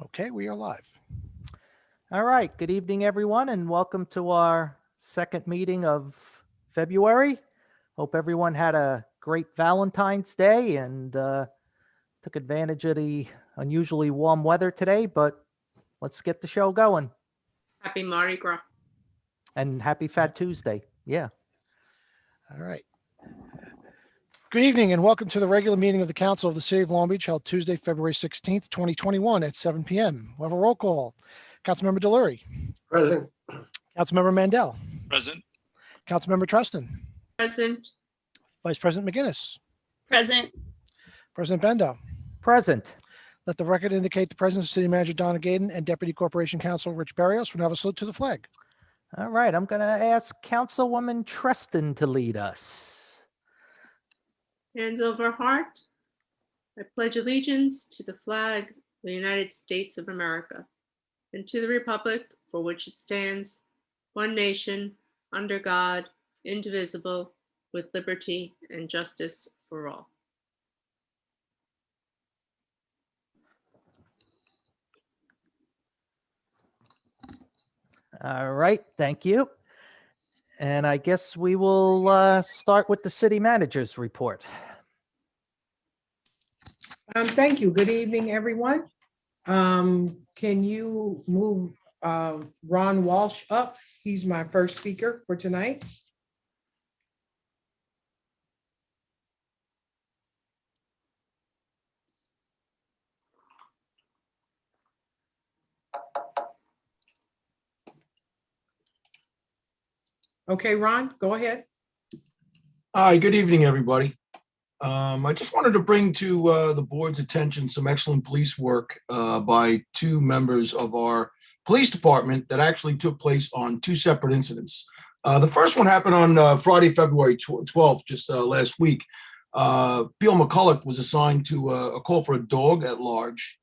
Okay, we are live. All right. Good evening, everyone, and welcome to our second meeting of February. Hope everyone had a great Valentine's Day and took advantage of the unusually warm weather today, but let's get the show going. Happy Mardi Gras. And happy Fat Tuesday. Yeah. All right. Good evening and welcome to the regular meeting of the Council of the City of Long Beach held Tuesday, February 16th, 2021 at 7 p.m. We'll have a roll call. Councilmember Delury. Present. Councilmember Mandel. Present. Councilmember Treston. Present. Vice President McGinnis. Present. President Bendo. Present. Let the record indicate the presence of City Manager Donna Gaden and Deputy Corporation Counsel Rich Barrios. We'll have a salute to the flag. All right. I'm going to ask Councilwoman Treston to lead us. Hands over heart. I pledge allegiance to the flag of the United States of America and to the republic for which it stands, one nation, under God, indivisible, with liberty and justice for all. All right. Thank you. And I guess we will start with the city manager's report. Thank you. Good evening, everyone. Can you move Ron Walsh up? He's my first speaker for tonight. Okay, Ron, go ahead. Hi, good evening, everybody. I just wanted to bring to the board's attention some excellent police work by two members of our police department that actually took place on two separate incidents. The first one happened on Friday, February 12th, just last week. P.O. McCulloch was assigned to a call for a dog at large.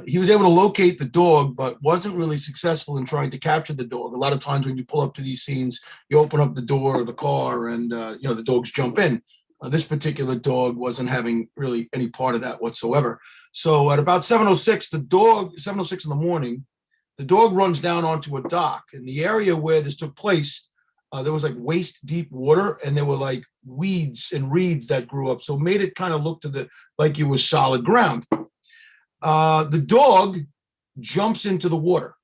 He was able to locate the dog, but wasn't really successful in trying to capture the dog. A lot of times when you pull up to these scenes, you open up the door of the car and, the dogs jump in. This particular dog wasn't having really any part of that whatsoever. So at about 7:06 in the morning, the dog runs down onto a dock. In the area where this took place, there was like waist deep water and there were like weeds and reeds that grew up. So it made it kind of look like it was solid ground. The dog jumps into the water.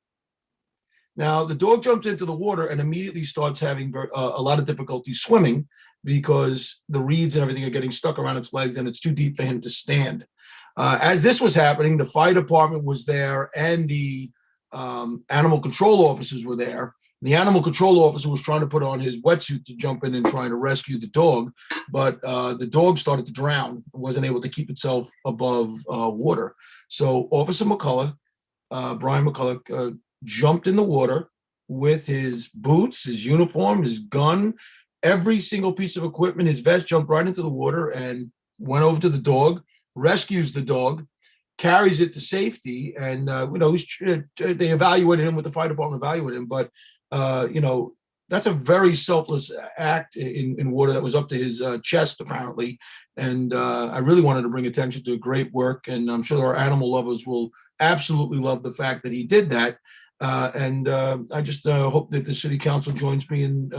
Now, the dog jumps into the water and immediately starts having a lot of difficulty swimming because the reeds and everything are getting stuck around its legs and it's too deep for him to stand. As this was happening, the fire department was there and the animal control officers were there. The animal control officer was trying to put on his wetsuit to jump in and trying to rescue the dog, but the dog started to drown, wasn't able to keep itself above water. So Officer McCulloch, Brian McCulloch, jumped in the water with his boots, his uniform, his gun, every single piece of equipment, his vest, jumped right into the water and went over to the dog, rescues the dog, carries it to safety. And, they evaluated him, with the fire department evaluated him, but, that's a very selfless act in water that was up to his chest, apparently. And I really wanted to bring attention to great work. And I'm sure our animal lovers will absolutely love the fact that he did that. I just hope that the city council joins me in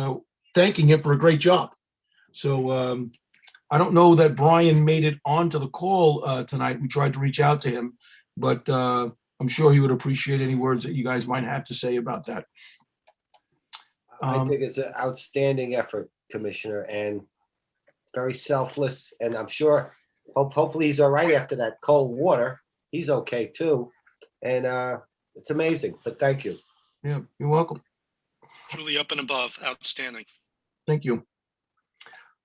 thanking him for a great job. So I don't know that Brian made it onto the call tonight. We tried to reach out to him, but I'm sure he would appreciate any words that you guys might have to say about that. I think it's an outstanding effort, Commissioner, and very selfless. And I'm sure, hopefully he's all right after that cold water. He's okay too. And it's amazing, but thank you. Yeah, you're welcome. Truly up and above. Outstanding. Thank you.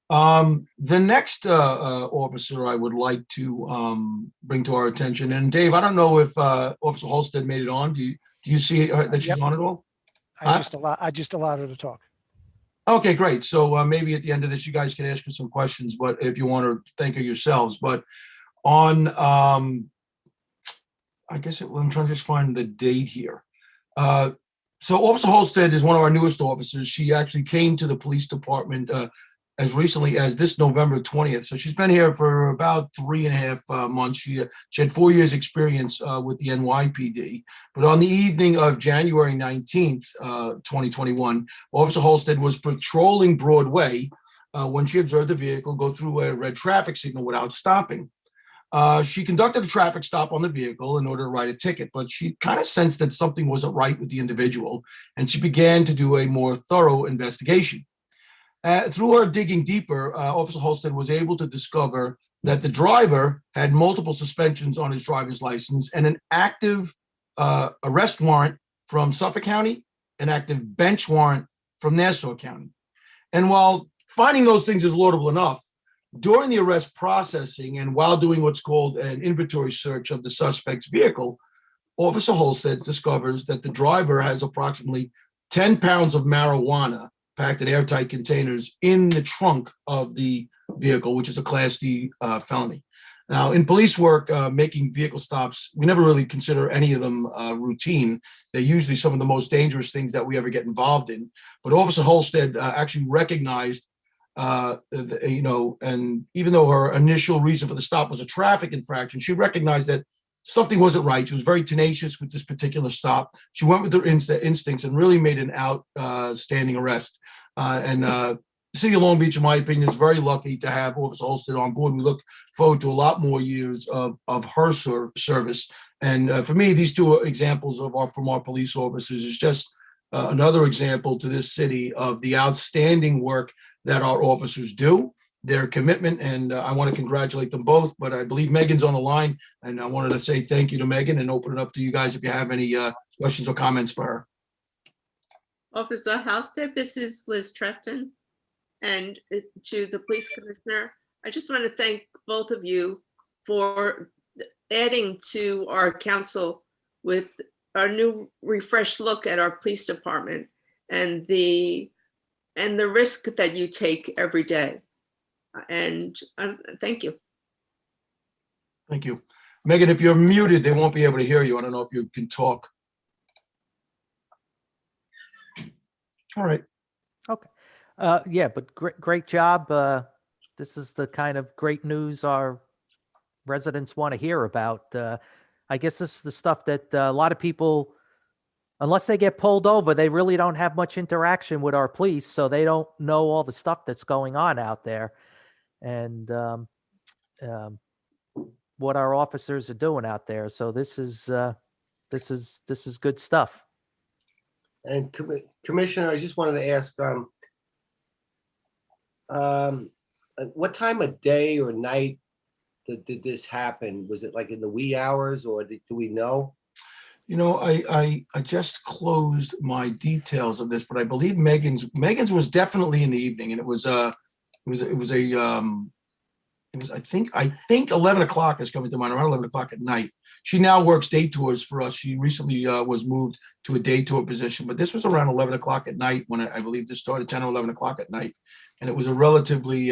The next officer I would like to bring to our attention, and Dave, I don't know if Officer Holstead made it on. Do you see that she's on at all? I just allowed her to talk. Okay, great. So maybe at the end of this, you guys can ask her some questions, but if you want to thank her yourselves. But on, I guess I'm trying to just find the date here. So Officer Holstead is one of our newest officers. She actually came to the police department as recently as this November 20th. So she's been here for about 3.5 months. She had 4 years experience with the NYPD. But on the evening of January 19th, 2021, Officer Halstead was patrolling Broadway when she observed a vehicle go through a red traffic signal without stopping. She conducted a traffic stop on the vehicle in order to write a ticket, but she kind of sensed that something wasn't right with the individual, and she began to do a more thorough investigation. Through her digging deeper, Officer Halstead was able to discover that the driver had multiple suspensions on his driver's license and an active arrest warrant from Suffolk County, an active bench warrant from Nassau County. And while finding those things is laudable enough, during the arrest processing and while doing what's called an inventory search of the suspect's vehicle, Officer Halstead discovers that the driver has approximately 10 pounds of marijuana packed in airtight containers in the trunk of the vehicle, which is a Class D felony. Now, in police work, making vehicle stops, we never really consider any of them routine. They're usually some of the most dangerous things that we ever get involved in. But Officer Halstead actually recognized, and even though her initial reason for the stop was a traffic infraction, she recognized that something wasn't right. She was very tenacious with this particular stop. She went with her instincts and really made an outstanding arrest. The city of Long Beach, in my opinion, is very lucky to have Officer Halstead on board. We look forward to a lot more years of her service. And for me, these two examples from our police officers is just another example to this city of the outstanding work that our officers do, their commitment, and I want to congratulate them both. But I believe Megan's on the line, and I wanted to say thank you to Megan and open it up to you guys if you have any questions or comments for her. Officer Halstead, this is Liz Treston. And to the police commissioner, I just want to thank both of you for adding to our council with our new refreshed look at our police department and the risk that you take every day. And thank you. Thank you. Megan, if you're muted, they won't be able to hear you. I don't know if you can talk. All right. Okay. Yeah, but great job. This is the kind of great news our residents want to hear about. I guess this is the stuff that a lot of people, unless they get pulled over, they really don't have much interaction with our police, so they don't know all the stuff that's going on out there, and what our officers are doing out there. So this is good stuff. And Commissioner, I just wanted to ask, what time of day or night did this happen? Was it like in the wee hours, or do we know? You know, I just closed my details of this, but I believe Megan's was definitely in the evening, and it was I think 11 o'clock is coming to mind, around 11 o'clock at night. She now works day tours for us. She recently was moved to a day tour position, but this was around 11 o'clock at night when I believe this started, 10 or 11 o'clock at night. And it was a relatively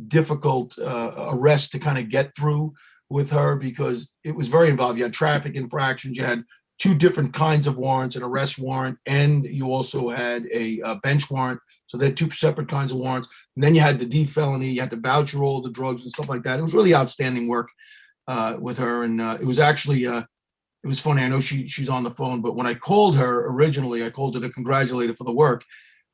difficult arrest to kind of get through with her because it was very involved. You had traffic infractions, you had two different kinds of warrants, an arrest warrant, and you also had a bench warrant. So they're two separate kinds of warrants. And then you had the D felony, you had to voucher all the drugs and stuff like that. It was really outstanding work with her. And it was actually, it was funny. I know she's on the phone, but when I called her originally, I called her to congratulate her for the work.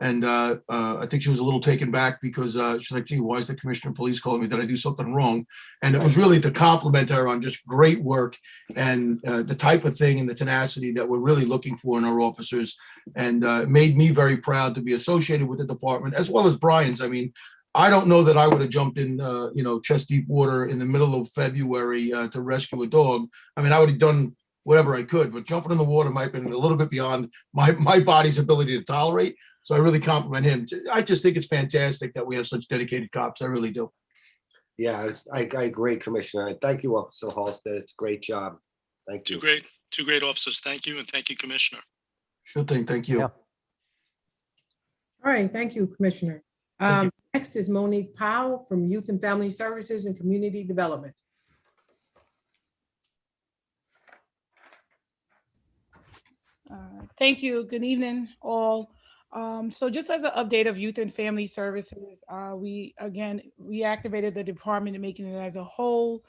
And I think she was a little taken back because she's like, gee, why is the commissioner of police calling me? Did I do something wrong? And it was really to compliment her on just great work and the type of thing and the tenacity that we're really looking for in our officers. And it made me very proud to be associated with the department, as well as Brian's. I mean, I don't know that I would have jumped in, chest deep water in the middle of February to rescue a dog. I mean, I would have done whatever I could, but jumping in the water might have been a little bit beyond my body's ability to tolerate. So I really compliment him. I just think it's fantastic that we have such dedicated cops. I really do. Yeah, I agree, Commissioner. Thank you, Officer Halstead. It's a great job. Thank you. Two great officers. Thank you. And thank you, Commissioner. Sure thing. Thank you. Yeah. All right, thank you, Commissioner. Thank you. Next is Monique Powell from Youth and Family Services and Community Development. Thank you. Good evening, all. So just as an update of youth and family services, we again reactivated the department and making it as a whole.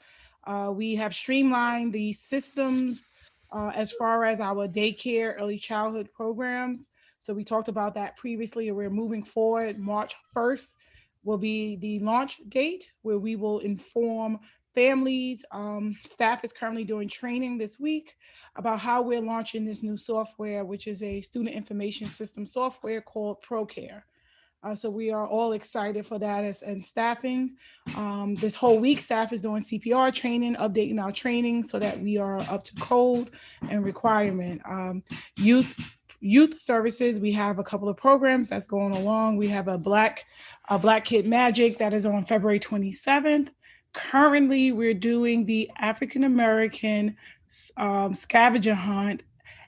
We have streamlined the systems as far as our daycare, early childhood programs. So we talked about that previously, and we're moving forward. March 1st will be the launch date where we will inform families. Staff is currently doing training this week about how we're launching this new software, which is a student information system software called ProCare. So we are all excited for that and staffing. This whole week, staff is doing CPR training, updating our training so that we are up to code and requirement. Youth services, we have a couple of programs that's going along. We have a Black Kid Magic that is on February 27th. Currently, we're doing the African American scavenger hunt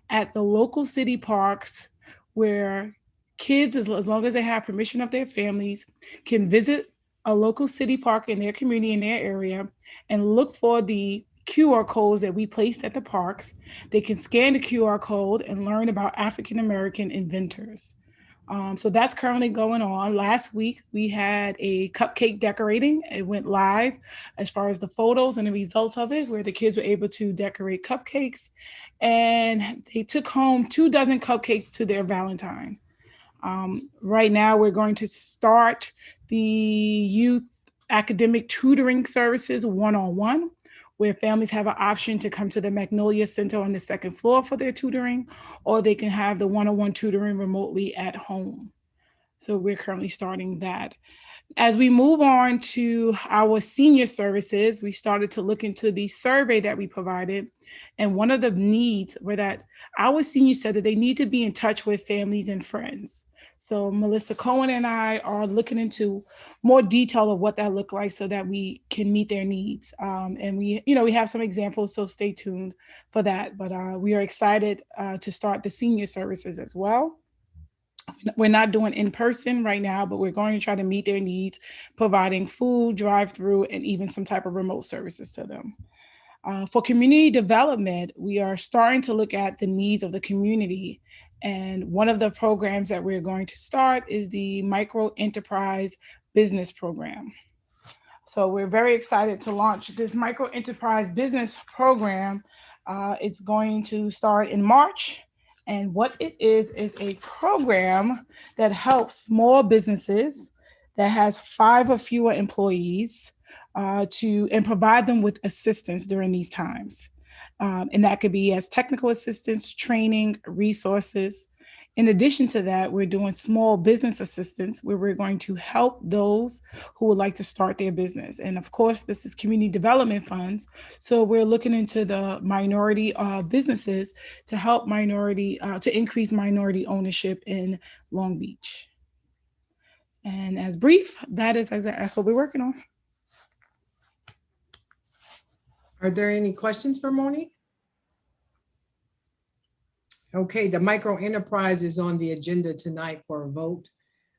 at the local city parks where kids, as long as they have permission of their families, can visit a local city park in their community, in their area, and look for the QR codes that we placed at the parks. They can scan the QR code and learn about African American inventors. So that's currently going on. Last week, we had a cupcake decorating. It went live as far as the photos and the results of it, where the kids were able to decorate cupcakes. And they took home 24 cupcakes to their Valentine. Right now, we're going to start the youth academic tutoring services one-on-one, where families have an option to come to the Magnolia Center on the second floor for their tutoring, or they can have the one-on-one tutoring remotely at home. So we're currently starting that. As we move on to our senior services, we started to look into the survey that we provided. And one of the needs were that our seniors said that they need to be in touch with families and friends. So Melissa Cohen and I are looking into more detail of what that looked like so that we can meet their needs. And we have some examples, so stay tuned for that. But we are excited to start the senior services as well. We're not doing in person right now, but we're going to try to meet their needs, providing food, drive-through, and even some type of remote services to them. For community development, we are starting to look at the needs of the community. And one of the programs that we're going to start is the Micro Enterprise Business Program. So we're very excited to launch this Micro Enterprise Business Program. It's going to start in March. And what it is a program that helps small businesses that has 5 or fewer employees and provide them with assistance during these times. And that could be as technical assistance, training, resources. In addition to that, we're doing small business assistance where we're going to help those who would like to start their business. And of course, this is community development funds. So we're looking into the minority businesses to help to increase minority ownership in Long Beach. And as brief, that's what we're working on. Are there any questions for Monique? Okay, the micro enterprise is on the agenda tonight for a vote.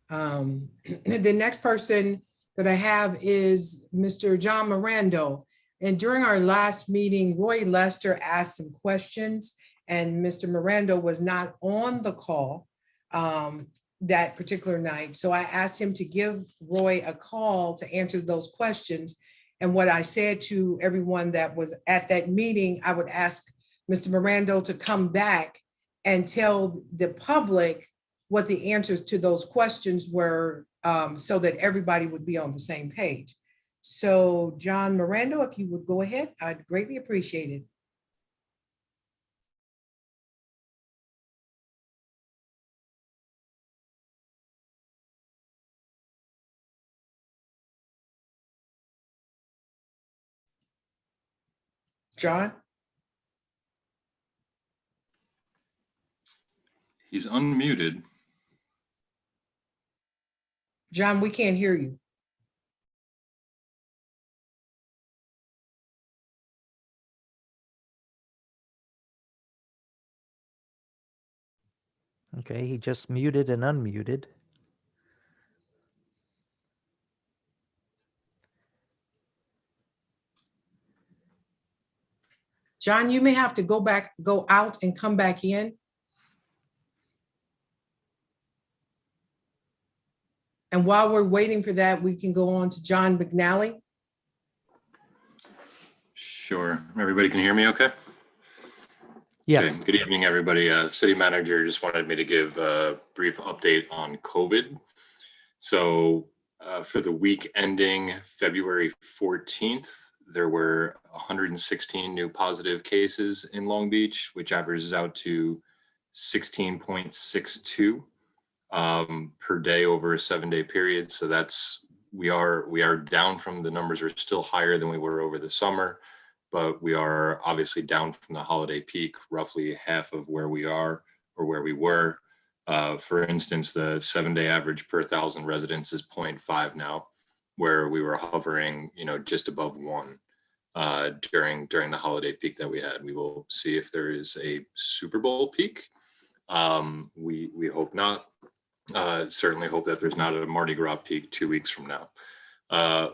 The next person that I have is Mr. John Mirando. And during our last meeting, Roy Lester asked some questions and Mr. Mirando was not on the call that particular night. So I asked him to give Roy a call to answer those questions. And what I said to everyone that was at that meeting, I would ask Mr. Mirando to come back and tell the public what the answers to those questions were so that everybody would be on the same page. So John Mirando, if you would go ahead, I'd greatly appreciate it. John? He's unmuted. John, we can't hear you. Okay, he just muted and unmuted. John, you may have to go out and come back in. And while we're waiting for that, we can go on to John McNally. Sure. Everybody can hear me okay? Yes. Okay. Good evening, everybody. City manager just wanted me to give a brief update on COVID. So for the week ending February 14th, there were 116 new positive cases in Long Beach, which averages out to 16.62 per day over a 7-day period. So we are down from the numbers are still higher than we were over the summer, but we are obviously down from the holiday peak, roughly half of where we are or where we were. For instance, the 7-day average per 1,000 residents is 0.5 now, where we were hovering, just above 1 during the holiday peak that we had. We will see if there is a Super Bowl peak. We hope not. Certainly hope that there's not a Mardi Gras peak 2 weeks from now.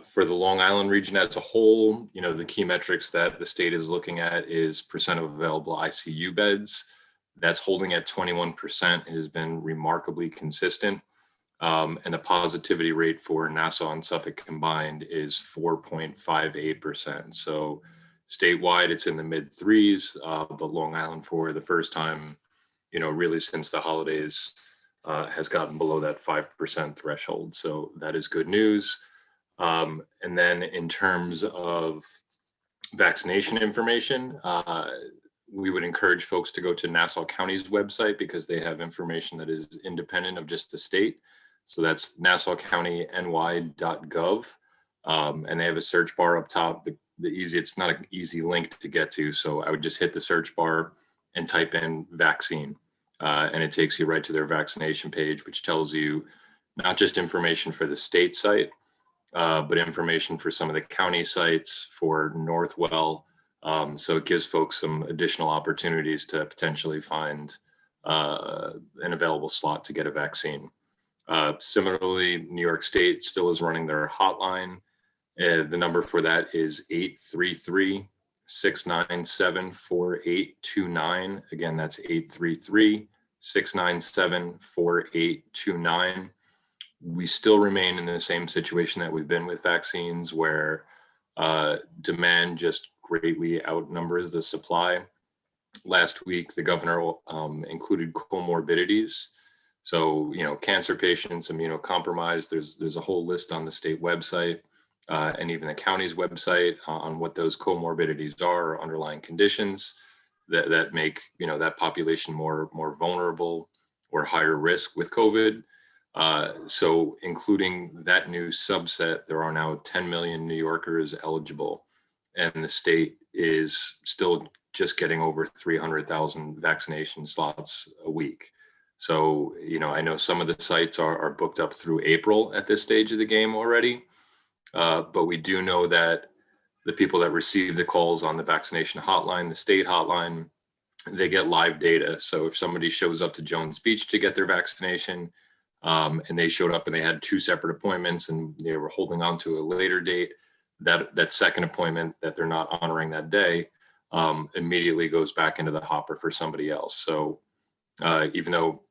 For the Long Island region as a whole, the key metrics that the state is looking at is percent of available ICU beds. That's holding at 21%. It has been remarkably consistent. And the positivity rate for Nassau and Suffolk combined is 4.58%. So statewide, it's in the mid threes, but Long Island for the first time, really since the holidays, has gotten below that 5% threshold. So that is good news. And then in terms of vaccination information, we would encourage folks to go to Nassau County's website because they have information that is independent of just the state. So that's nassaucountiny.ny.gov. And they have a search bar up top. It's not an easy link to get to. So I would just hit the search bar and type in vaccine. And it takes you right to their vaccination page, which tells you not just information for the state site, but information for some of the county sites for Northwell. So it gives folks some additional opportunities to potentially find an available slot to get a vaccine. Similarly, New York State still is running their hotline. The number for that is 833-697-4829. Again, that's 833-697-4829. We still remain in the same situation that we've been with vaccines where demand just greatly outnumbers the supply. Last week, the governor included comorbidities. So, cancer patients, immunocompromised, there's a whole list on the state website and even the county's website on what those comorbidities are, or underlying conditions that make, that population more vulnerable or higher risk with COVID. So including that new subset, there are now 10 million New Yorkers eligible, and the state is still just getting over 300,000 vaccination slots a week. So, I know some of the sites are booked up through April at this stage of the game already, but we do know that the people that receive the calls on the vaccination hotline, the state hotline, they get live data. So if somebody shows up to Jones Beach to get their vaccination, and they showed up and they had 2 separate appointments and they were holding on to a later date, that second appointment that they're not honoring that day immediately goes back into the hopper for somebody else. So even though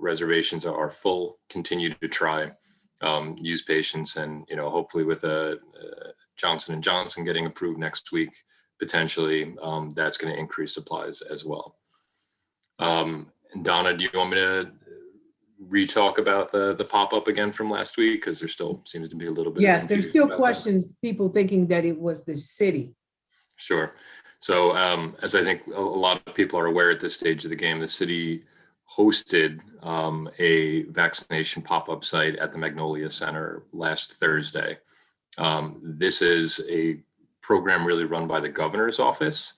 reservations are full, continue to try, use patience, and hopefully with Johnson & Johnson getting approved next week, potentially that's going to increase supplies as well. And Donna, do you want me to re-talk about the pop-up again from last week? Because there still seems to be a little bit. Yes, there's still questions, people thinking that it was the city. Sure. So as I think a lot of people are aware at this stage of the game, the city hosted a vaccination pop-up site at the Magnolia Center last Thursday. This is a program really run by the governor's office.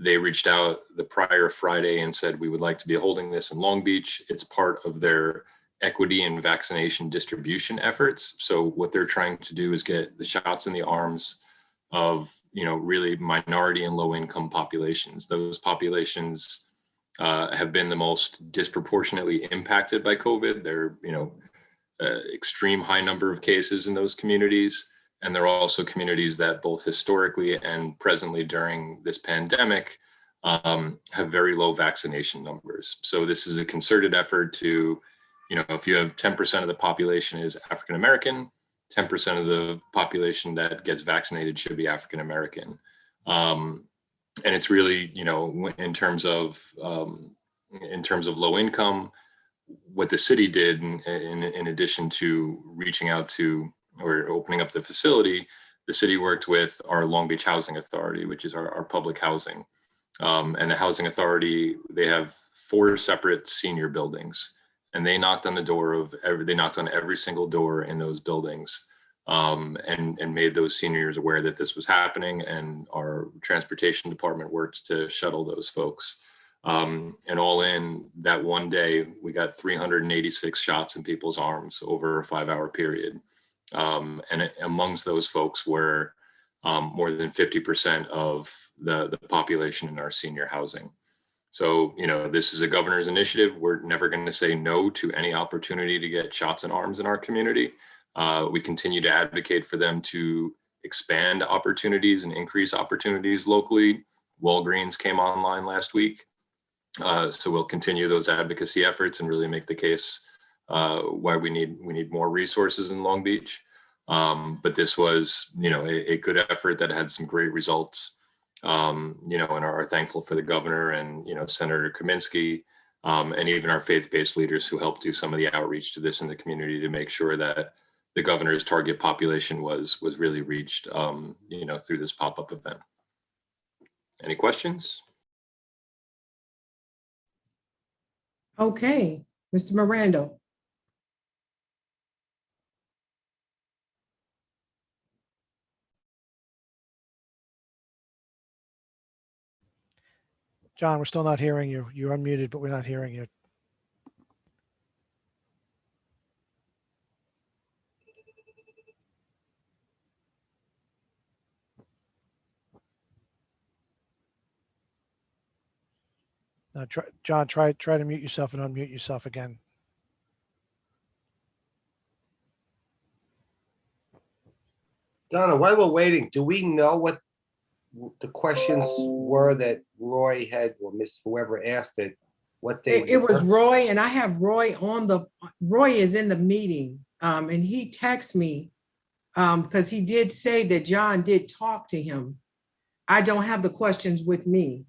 They reached out the prior Friday and said, we would like to be holding this in Long Beach. It's part of their equity and vaccination distribution efforts. So what they're trying to do is get the shots in the arms of, really minority and low income populations. Those populations have been the most disproportionately impacted by COVID. They're, extreme high number of cases in those communities. And there are also communities that both historically and presently during this pandemic have very low vaccination numbers. So this is a concerted effort to if you have 10% of the population is African American, 10% of the population that gets vaccinated should be African American. And it's really, in terms of low income, what the city did in addition to reaching out to or opening up the facility, the city worked with our Long Beach Housing Authority, which is our public housing. And the housing authority, they have 4 separate senior buildings, and they knocked on every single door in those buildings, and made those seniors aware that this was happening. And our transportation department works to shuttle those folks. And all in that one day, we got 386 shots in people's arms over a 5-hour period. And amongst those folks were more than 50% of the population in our senior housing. So, this is a governor's initiative. We're never going to say no to any opportunity to get shots in arms in our community. We continue to advocate for them to expand opportunities and increase opportunities locally. Walgreens came online last week. So we'll continue those advocacy efforts and really make the case why we need more resources in Long Beach. But this was, a good effort that had some great results, and are thankful for the governor and, Senator Kaminsky, and even our faith-based leaders who helped do some of the outreach to this in the community to make sure that the governor's target population was really reached, through this pop-up event. Any questions? Okay, Mr. Miranda. John, we're still not hearing you. You're unmuted, but we're not hearing you. John, try to mute yourself and unmute yourself again. Donna, while we're waiting, do we know what the questions were that Roy had, or Miss whoever asked it, what they It was were? Roy, and I have Roy Roy is in the meeting, and he texted me because he did say that John did talk to him. I don't have the questions with me.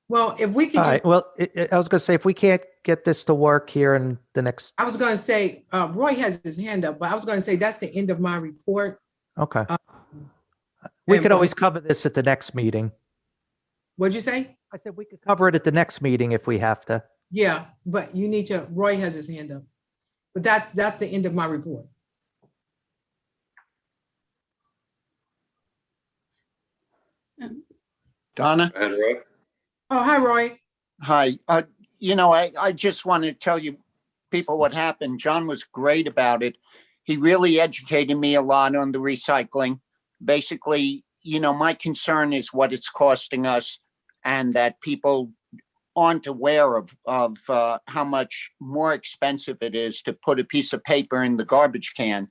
Well, if we could All just, right. Well, I was going to say, if we can't get this to work here in the next, I was going to say, Roy has his hand up, but I was going to say that's the end of my report. okay. We and- could always cover this at the next meeting. What'd you say? I said we could cover it at the next meeting if we have to. Yeah, but you need to, Roy has his hand up. But that's the end of my report. Donna? Go ahead, Roy. Oh, hi, Roy. Hi. I just want to tell you people what happened. John was great about it. He really educated me a lot on the recycling. Basically, my concern is what it's costing us, and that people aren't aware of how much more expensive it is to put a piece of paper in the garbage can.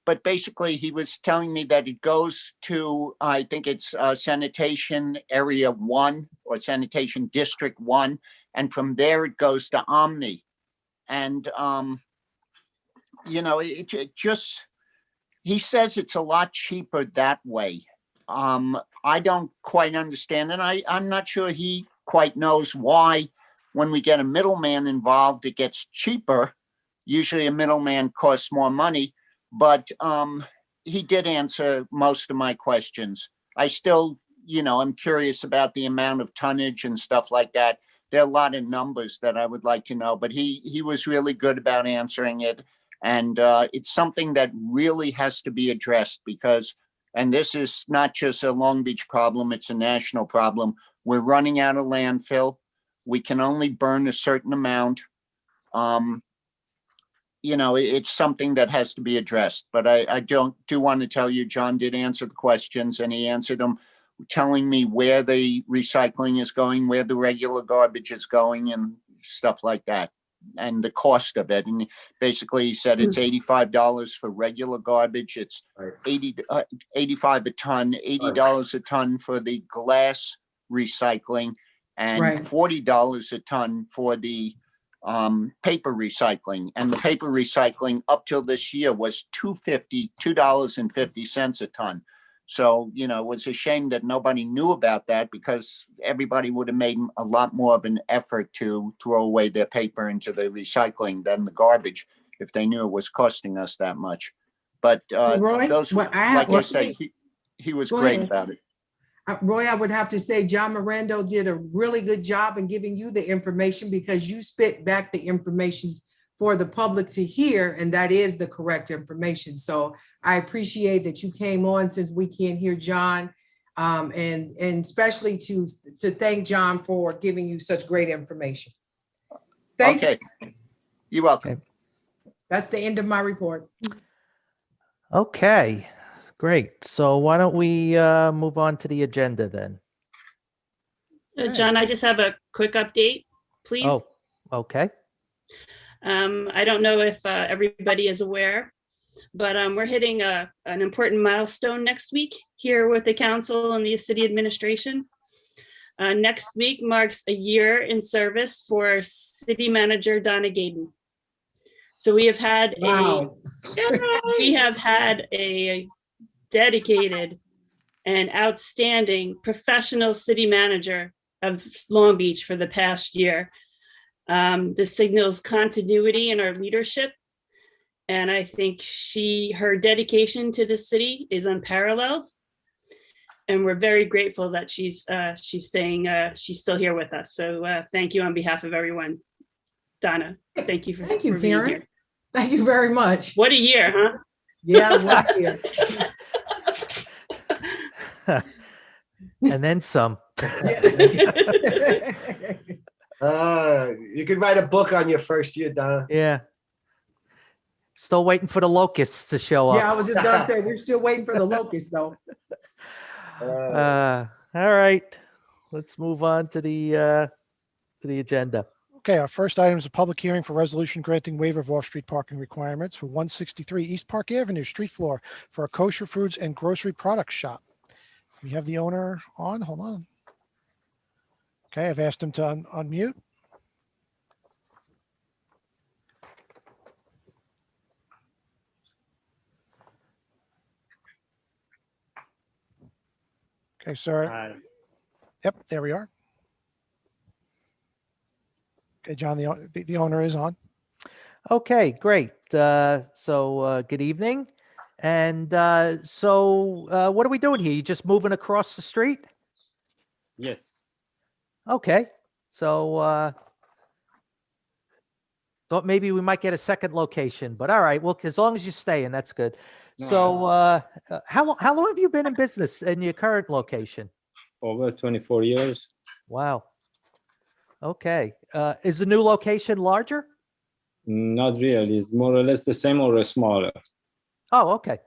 But basically, he was telling me that it goes to, I think it's sanitation area 1 or sanitation district 1. And from there, it goes to Omni. And, it just, he says it's a lot cheaper that way. I don't quite understand. And I'm not sure he quite knows why when we get a middleman involved, it gets cheaper. Usually a middleman costs more money. But he did answer most of my questions. I still, I'm curious about the amount of tonnage and stuff like that. There are a lot of numbers that I would like to know, but he was really good about answering it. And it's something that really has to be addressed because, and this is not just a Long Beach problem, it's a national problem. We're running out of landfill. We can only burn a certain amount. It's something that has to be addressed. But I do want to tell you, John did answer the questions, and he answered them telling me where the recycling is going, where the regular garbage is going, and stuff like that, and the cost of it. And basically, he said it's $85 for regular garbage. It's $85 a ton, $80 a ton for the glass recycling, and Right. $40 a ton for the paper recycling. And the paper recycling up till this year was $2.50 a ton. So, you know, it was a shame that nobody knew about that, because everybody would have made a lot more of an effort to throw away their paper into the recycling than the garbage if they knew it was costing us that much. But Roy, those, what I have like I to say, say, he was Go great ahead. about it. Roy, I would have to say John Miranda did a really good job in giving you the information, because you spit back the information for the public to hear, and that is the correct information. So I appreciate that you came on, since we can't hear John, and especially to thank John for giving you such great information. Thank you. Okay. You're welcome. That's the end of my report. Okay, great. So why don't we move on to the agenda then? John, I just have a quick update, please. Oh, okay. I don't know if everybody is aware, but we're hitting an important milestone next week here with the council and the city administration. Next week marks a year in service for City Manager Donna Gaden. So we have had a dedicated and outstanding professional city manager of Long Beach for the past year. This signals continuity in our leadership. And I think her dedication to the city is unparalleled. And we're very grateful that she's still here with us. So thank you on behalf of everyone. Donna, thank you for being Karen. here. Thank you very much. What a year, huh? Yeah, what a year. And then some. You could write a book on your first year, Donna. Yeah. Still waiting for the locusts to show up. Yeah, I was just gonna say, we're still waiting for the locust though. All right. Let's move on to the agenda. Okay, our first item is a public hearing for resolution granting waiver of off-street parking requirements for 163 East Park Avenue, street floor, for a kosher foods and grocery products shop. We have the owner on. Hold on. Okay, I've asked him to unmute. Okay, sir. Yep, there we are. Okay, John, the owner is on. Okay, great. So good evening. And so what are we doing here? You just moving across the street? Yes. Okay. So thought maybe we might get a second location, but all right. Well, as long as you're staying, that's good. No, So how long have you been in business in your current location? over 24 years. Wow. Okay. Is the new location larger? Not really. It's more or less the same or smaller. Oh, okay.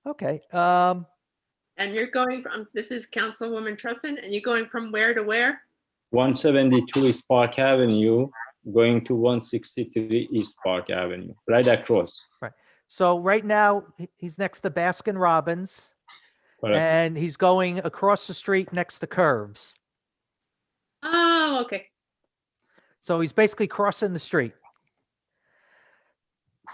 Okay. And you're going from, this is Councilwoman Treston, and you're going from where to where? 172 East Park Avenue, going to 163 East Park Avenue, right across. Right. So right now he's next to Baskin Robbins, Correct. and he's going across the street next to Curves. Oh, okay. So he's basically crossing the street.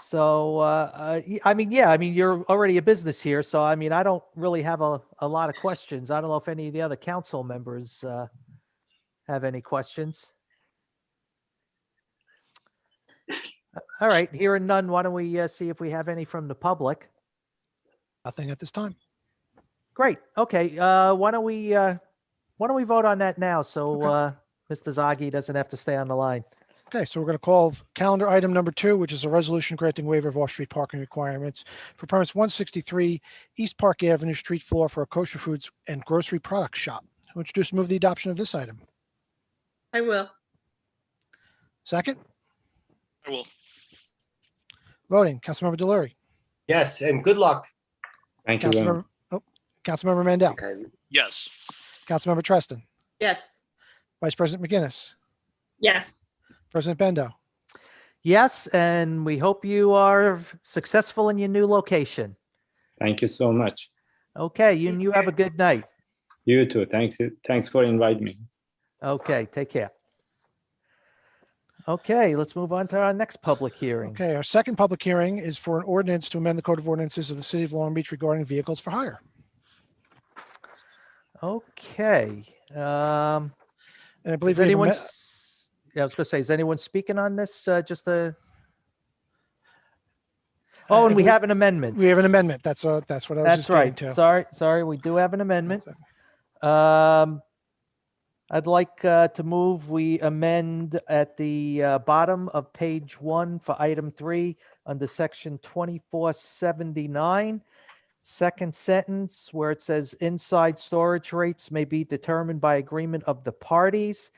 So, I mean, yeah, I mean, you're already a business here. So, I mean, I don't really have a lot of questions. I don't know if any of the other council members have any questions. All right, hearing none, why don't we see if we have any from the public? Nothing at this time. Great. Okay. Why don't we vote on that now? So, Mr. Zaghi doesn't have to stay on the line. Okay, so we're going to call calendar item number 2, which is a resolution granting waiver of off-street parking requirements for premise 163 East Park Avenue, street floor, for a kosher foods and grocery products shop. Who introduce and move the adoption of this item? I will. Second, I will. voting, Councilmember Delury, Yes, and good luck. Thank you. very much. Councilmember Mandel, Yes. Councilmember Treston, Yes. Vice President McGinnis, Yes. President Bendo. Yes, and we hope you are successful in your new location. Thank you so much. Okay, you have a good night. You too. Thanks for inviting me. Okay, take care. Okay, let's move on to our next public hearing. Okay, our second public hearing is for an ordinance to amend the Code of Ordinances of the City of Long Beach regarding vehicles for hire. Okay. And I believe Is we have a anyone, me- yeah, I was gonna say, is anyone speaking on this? Just the, oh, I and we believe have an amendment. we have an amendment. That's what I was That's just getting right. to. Sorry, we do have an amendment. I'd like to move, we amend at the bottom of page 1 for item 3 under section 2479, second sentence where it says inside storage rates may be determined by agreement of the parties.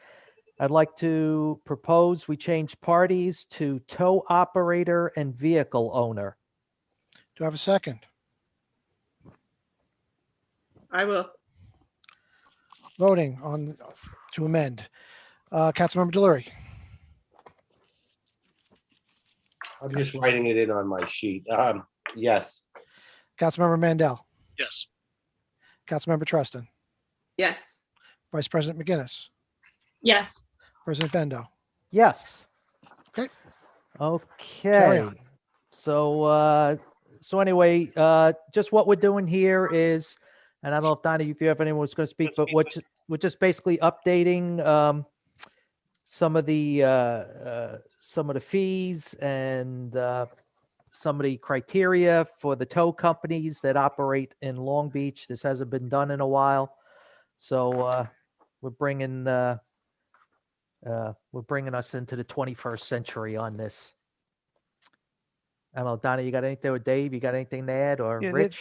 I'd like to propose we change parties to tow operator and vehicle owner. Do I have a second? I will. Voting on to amend. Councilmember Delory, I'm just writing it in on my sheet. Yes. Councilmember Mandel, Yes. Councilmember Treston, Yes. Vice President McGinnis, Yes. President Bendo. Yes. Okay. Okay. on. So anyway, just what we're doing here is, and I don't know if Donnie, if you have anyone who's going to speak, but we're just basically updating some of the fees and some of the criteria for the tow companies that operate in Long Beach. This hasn't been done in a while, so we're bringing us into the 21st century on this. I don't know, Donnie, you got anything, or Dave, you got anything to add, or Yeah, Rich?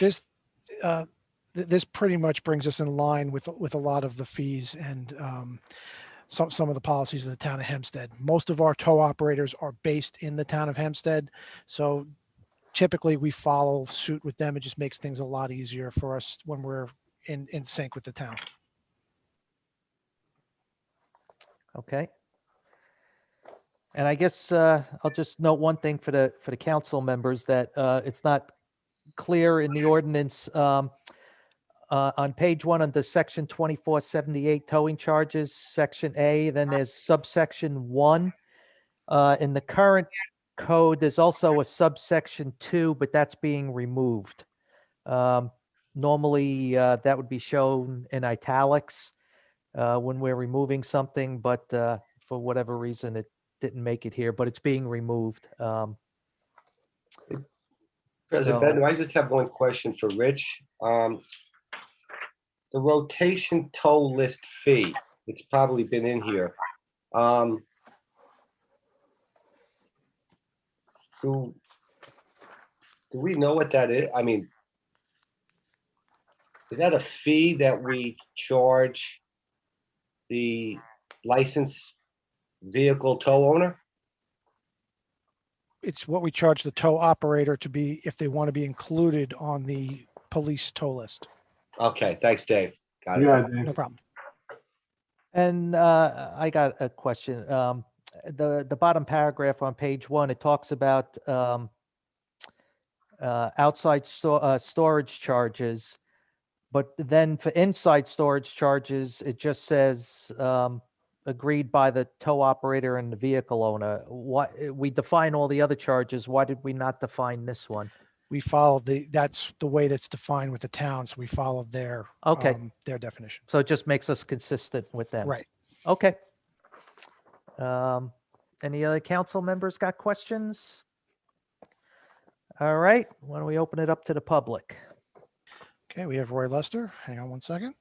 this pretty much brings us in line with a lot of the fees and some of the policies of the town of Hempstead. Most of our tow operators are based in the town of Hempstead, so typically we follow suit with them. It just makes things a lot easier for us when we're in sync with the town. Okay. And I guess I'll just note one thing for the council members, that it's not clear in the ordinance on page 1 under section 2478 towing charges, section A, then there's subsection 1. In the current code, there's also a subsection 2, but that's being removed. Normally, that would be shown in italics when we're removing something, but for whatever reason, it didn't make it here, but it's being removed. President Bendo, I just have one question for Rich. The rotation tow list fee, it's probably been in here. Do we know what that is? I mean, is that a fee that we charge the licensed vehicle tow owner? It's what we charge the tow operator to be, if they want to be included on the police tow list. Okay, thanks, Dave. Got it. No problem. And I got a question. The bottom paragraph on page 1, it talks about outside storage charges, but then for inside storage charges, it just says agreed by the tow operator and the vehicle owner. What, we define all the other charges, why did we not define this one? We follow that's the way that's defined with the town, so we followed their their definition. So it just makes us consistent with them. Right. Okay. Any other council members got questions? All right, why don't we open it up to the public? Okay, we have Roy Lester. Hang on one second.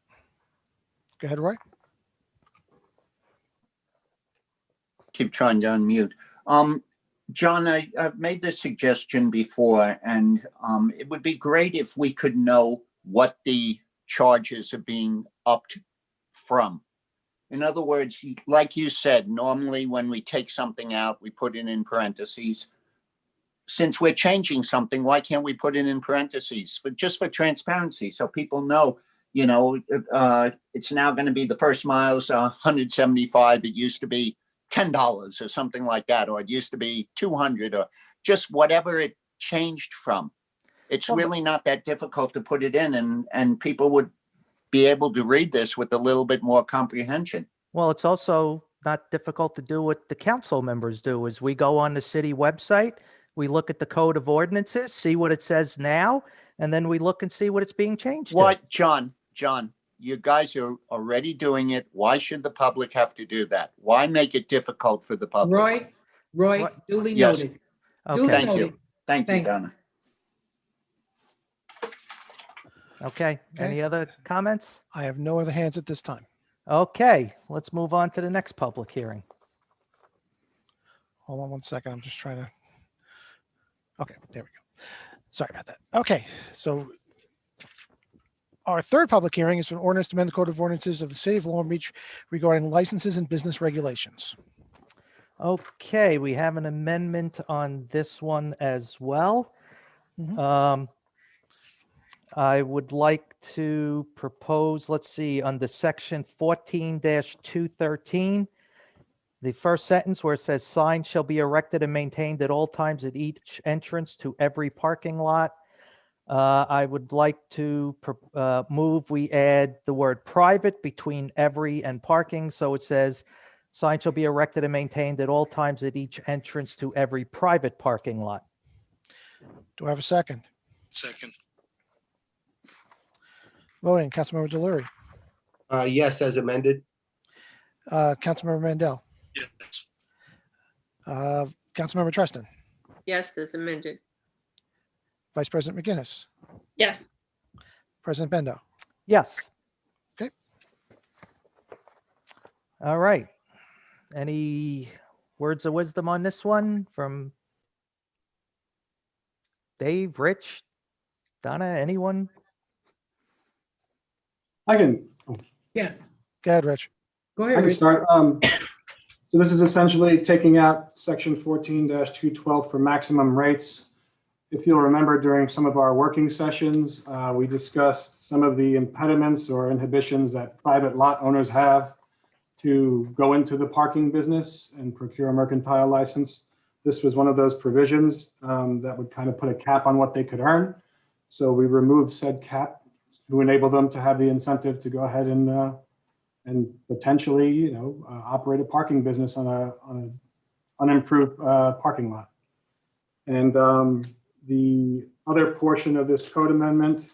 Go ahead, Roy. Keep trying to unmute. John, I've made this suggestion before, and it would be great if we could know what the charges are being upped from. In other words, like you said, normally when we take something out, we put it in parentheses. Since we're changing something, why can't we put it in parentheses just for transparency, so people know, it's now going to be the first mile's 175. It used to be $10 or something like that, or it used to be 200, or just whatever it changed from. It's really not that difficult to put it in, and people would be able to read this with a little bit more comprehension. Well, it's also not difficult to do what the council members do is we go on the city website, we look at the code of ordinances, see what it says now, and then we look and see what it's being changed to. What, John, you guys are already doing it. Why should the public have to do that? Why make it difficult for the public? Roy, What? duly Yes. noted. Okay. Duly Thank you. noted. Thank you, Thanks. Donna. Okay. Any other comments? I have no other hands at this time. Okay, let's move on to the next public hearing. Hold on one second. I'm just trying to. Okay, there we go. Sorry about that. Okay, so our third public hearing is an ordinance to amend the Code of Ordinances of the City of Long Beach regarding licenses and business regulations. Okay, we have an amendment on this one as well. Mhm. I would like to propose, let's see, under section 14-213, the first sentence where it says signs shall be erected and maintained at all times at each entrance to every parking lot. I would like to move, we add the word private between every and parking. So it says signs shall be erected and maintained at all times at each entrance to every private parking lot. Do I have a second? Second. Voting, Councilmember Delury, Yes, as amended. Councilmember Mandel, Yes. Councilmember Treston, Yes, as amended. Vice President McGinnis, Yes. President Bendo. Yes. Okay. All right. Any words of wisdom on this one from Dave, Rich, Donna, anyone? I can, Yeah, Go ahead, Rich. go I ahead, can Rich. start. So this is essentially taking out section 14-212 for maximum rates. If you'll remember during some of our working sessions, we discussed some of the impediments or inhibitions that private lot owners have to go into the parking business and procure a mercantile license. This was one of those provisions that would kind of put a cap on what they could earn. So we removed said cap to enable them to have the incentive to go ahead and potentially, operate a parking business on an unimproved parking lot. And the other portion of this code amendment,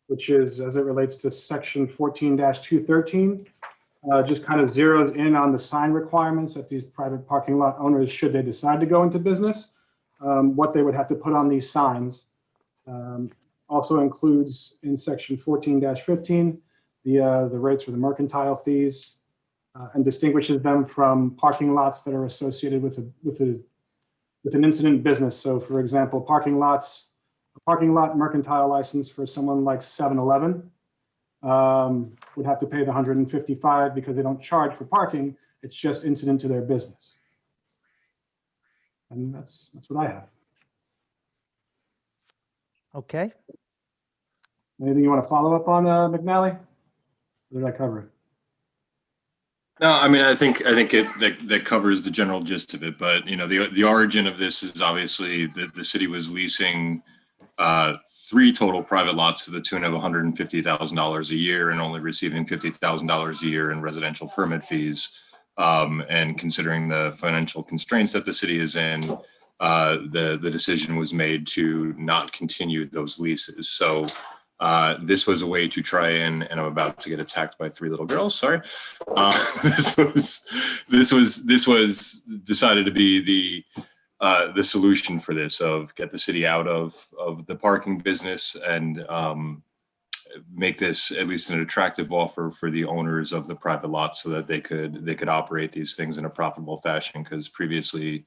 which is as it relates to section 14-213, just kind of zeroes in on the sign requirements that these private parking lot owners, should they decide to go into business, what they would have to put on these signs. Also includes in section 14-15, the rates for the mercantile fees, and distinguishes them from parking lots that are associated with an incident business. So for example, a parking lot mercantile license for someone like 7-Eleven would have to pay the $155 because they don't charge for parking. It's just incident to their business. And that's what I have. Okay. Anything you want to follow up on, McNally? Or did I cover it? No, I mean, I think that covers the general gist of it. But the origin of this is obviously that the city was leasing 3 total private lots to the tune of $150,000 a year and only receiving $50,000 a year in residential permit fees. And considering the financial constraints that the city is in, the decision was made to not continue those leases. So this was a way to try and I'm about to get attacked by 3 little girls. Sorry. This was decided to be the solution for this, of get the city out of the parking business and make this at least an attractive offer for the owners of the private lots so that they could operate these things in a profitable fashion, because previously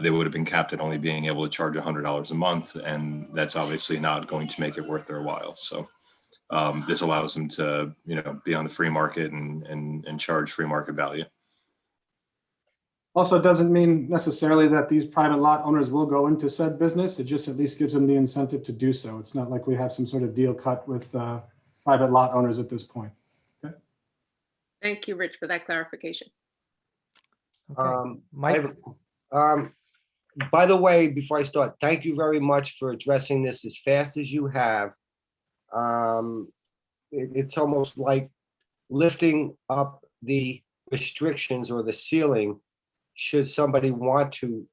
they would have been capped at only being able to charge $100 a month, and that's obviously not going to make it worth their while. So this allows them to be on the free market and charge free market value. Also, it doesn't mean necessarily that these private lot owners will go into said business. It just at least gives them the incentive to do so. It's not like we have some sort of deal cut with private lot owners at this point. Okay. Thank you, Rich, for that clarification. Okay. Mike? By the way, before I start, thank you very much for addressing this as fast as you have. It's almost like lifting up the restrictions or the ceiling should somebody want to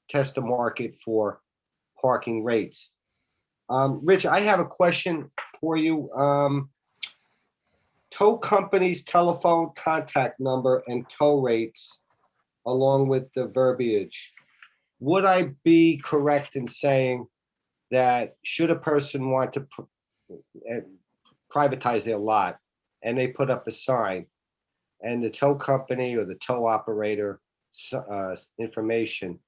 test the market for parking rates. Rich, I have a question for you. Tow company's telephone contact number and tow rates, along with the verbiage. Would I be correct in saying that should a person want to privatize their lot and they put up a sign and the tow company or the tow operator information,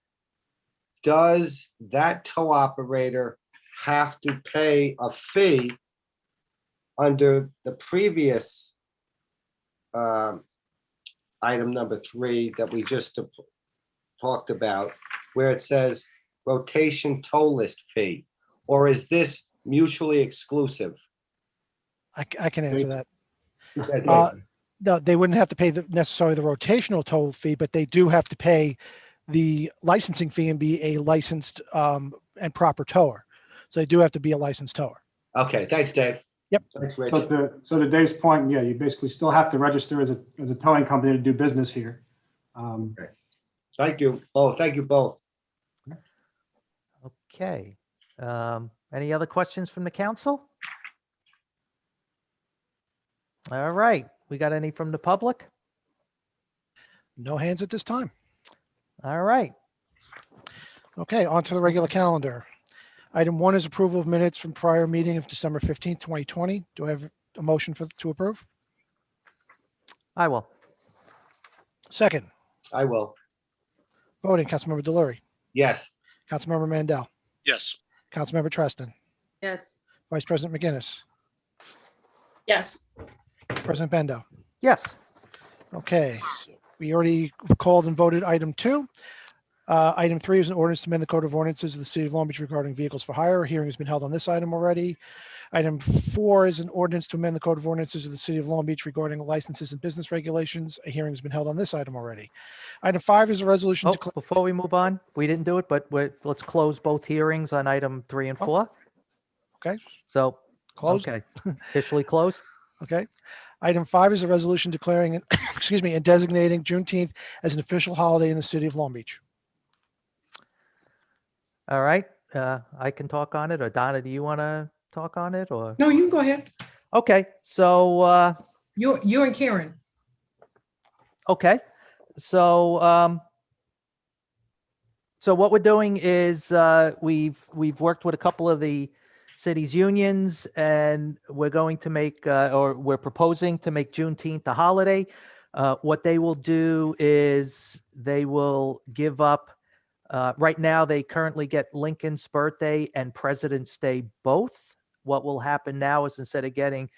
does that tow operator have to pay a fee under the previous item number 3 that we just talked about, where it says rotation tow list fee? Or is this mutually exclusive? I can answer that. Yeah, Dave. No, they wouldn't have to pay necessarily the rotational toll fee, but they do have to pay the licensing fee and be a licensed and proper tower. So they do have to be a licensed tower. Okay, thanks, Dave. Yep. Thanks, Rich. So to Dave's point, yeah, you basically still have to register as a towing company to do business here. Okay. Thank you both. Thank you both. Okay. Any other questions from the council? All right. We got any from the public? No hands at this time. All right. Okay, on to the regular calendar. Item 1 is approval of minutes from prior meeting of December 15th, 2020. Do I have a motion to approve? I will. Second, I will. voting, Councilmember Delory, Yes. Councilmember Mandel, Yes. Councilmember Treston, Yes. Vice President McGinnis, Yes. President Bendo. Yes. Okay, so we already called and voted item 2. Item 3 is an ordinance to amend the Code of Ordinances of the City of Long Beach regarding vehicles for hire. A hearing has been held on this item already. Item 4 is an ordinance to amend the Code of Ordinances of the City of Long Beach regarding licenses and business regulations. A hearing has been held on this item already. Item 5 is a resolution Oh, before we move on, we didn't do it, but let's close both hearings on item 3 and 4. Okay, So, closed. okay, officially closed. Okay. Item 5 is a resolution declaring, excuse me, and designating Juneteenth as an official holiday in the City of Long Beach. All right. I can talk on it, or Donna, do you want to talk on it, or? No, you can go ahead. Okay, so, You and Karen. okay. So, so what we're doing is, we've worked with a couple of the city's unions, and we're going to make, or we're proposing to make Juneteenth a holiday. What they will do is they will give up, right now, they currently get Lincoln's birthday and President's Day both. What will happen now is instead of getting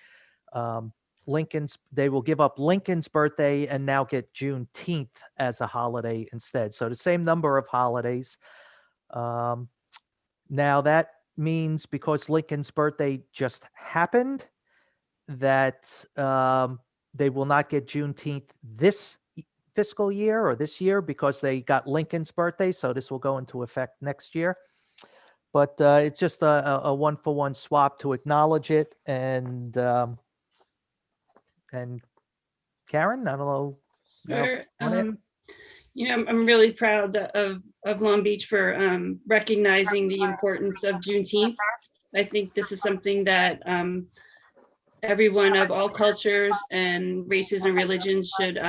they will give up Lincoln's birthday and now get Juneteenth as a holiday instead. So the same number of holidays. Now that means because Lincoln's birthday just happened, that they will not get Juneteenth this fiscal year or this year because they got Lincoln's birthday. So this will go into effect next year. But it's just a one-for-one swap to acknowledge it. And Karen, I don't know. Sure. I'm really proud of Long Beach for recognizing the importance of Juneteenth. I think this is something that everyone of all cultures and races and religions should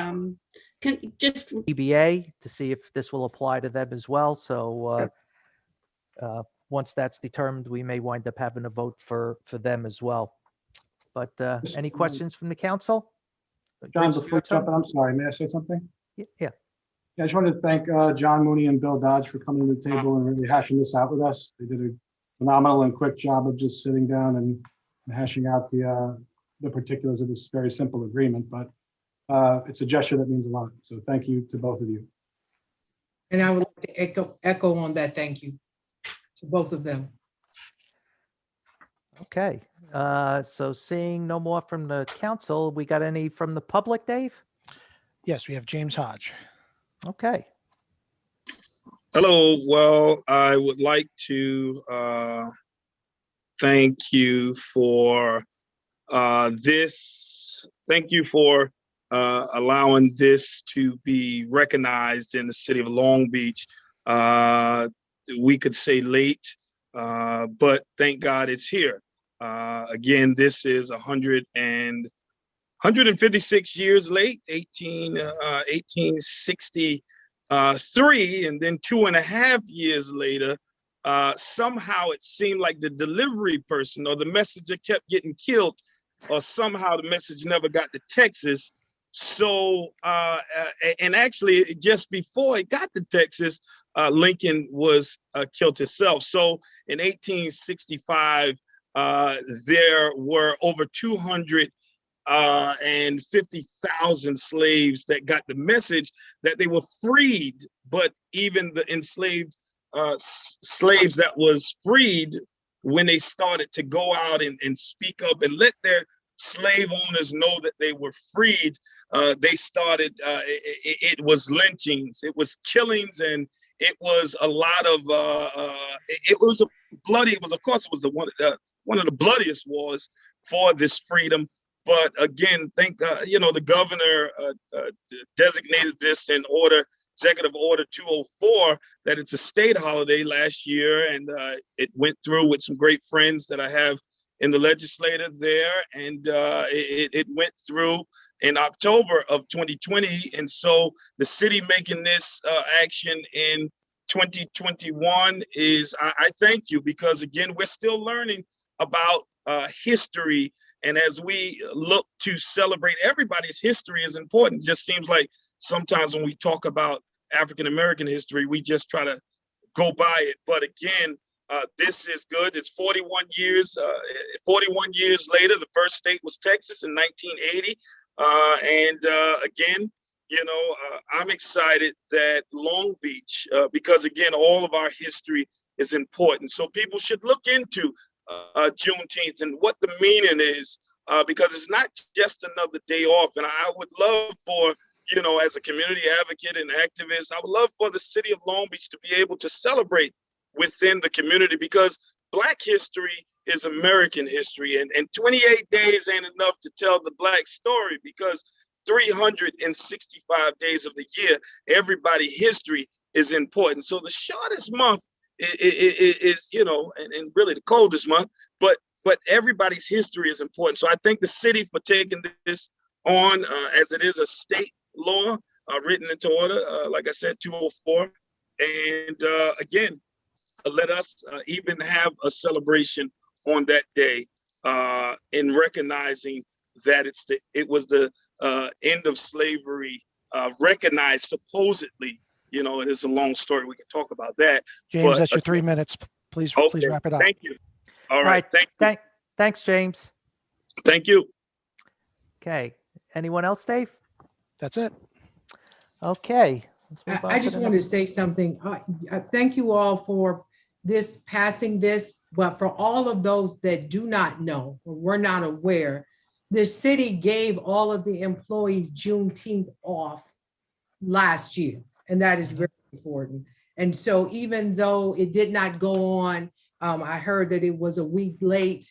just EBA to see if this will apply to them as well. So once that's determined, we may wind up having a vote for them as well. But any questions from the council? John, Rich, before your you jump turn? in, I'm sorry, may I say something? Yeah. Yeah, I just wanted to thank John Mooney and Bill Dodge for coming to the table and really hashing this out with us. They did a phenomenal and quick job of just sitting down and hashing out the particulars of this very simple agreement, but it's a gesture that means a lot. So thank you to both of you. And I would like to echo on that. Thank you to both of them. Okay. So seeing no more from the council, we got any from the public, Dave? Yes, we have James Hodge. Okay. Hello. Well, I would like to thank you for this. Thank you for allowing this to be recognized in the city of Long Beach. We could say late, but thank God it's here. Again, this is 156 years late, 1863, and then 2.5 years later, somehow it seemed like the delivery person or the messenger kept getting killed, or somehow the message never got to Texas. So, and actually just before it got to Texas, Lincoln was killed himself. So in 1865, there were over 250,000 slaves that got the message that they were freed, but even the enslaved slaves that was freed, when they started to go out and speak up and let their slave owners know that they were freed, they started, it was lynchings, it was killings, and it was a lot of, it was a bloody, it was, of course, it was one of the bloodiest wars for this freedom. But again, the governor designated this in Executive Order 204, that it's a state holiday last year, and it went through with some great friends that I have in the legislature there, and it went through in October of 2020, and so the city making this action in 2021 is, I thank you, because again, we're still learning about history, and as we look to celebrate, everybody's history is important. It just seems like sometimes when we talk about African-American history, we just try to go by it. But again, this is good. It's 41 years later. The first state was Texas in 1980. Again, I'm excited that Long Beach, because again, all of our history is important. So people should look into Juneteenth and what the meaning is, because it's not just another day off. And I would love for, as a community advocate and activist, I would love for the city of Long Beach to be able to celebrate within the community, because Black history is American history, and 28 days ain't enough to tell the Black story, because 365 days of the year, everybody's history is important. So the shortest month is and really the coldest month, but everybody's history is important. So I thank the city for taking this on, as it is a state law written into order, like I said, 204. And again, let us even have a celebration on that day in recognizing that it was the end of slavery, recognized supposedly. It is a long story. We can talk about that. James, that's your 3 minutes. Please wrap it up. Thank you. All right. Thanks, James. Thank you. Okay. Anyone else, Dave? That's it. Okay. Let's move on I just wanted to say something. I thank you all for passing this, but for all of those that do not know or were not aware, the city gave all of the employees Juneteenth off last year, and that is very important. And so even though it did not go on, I heard that it was a week late.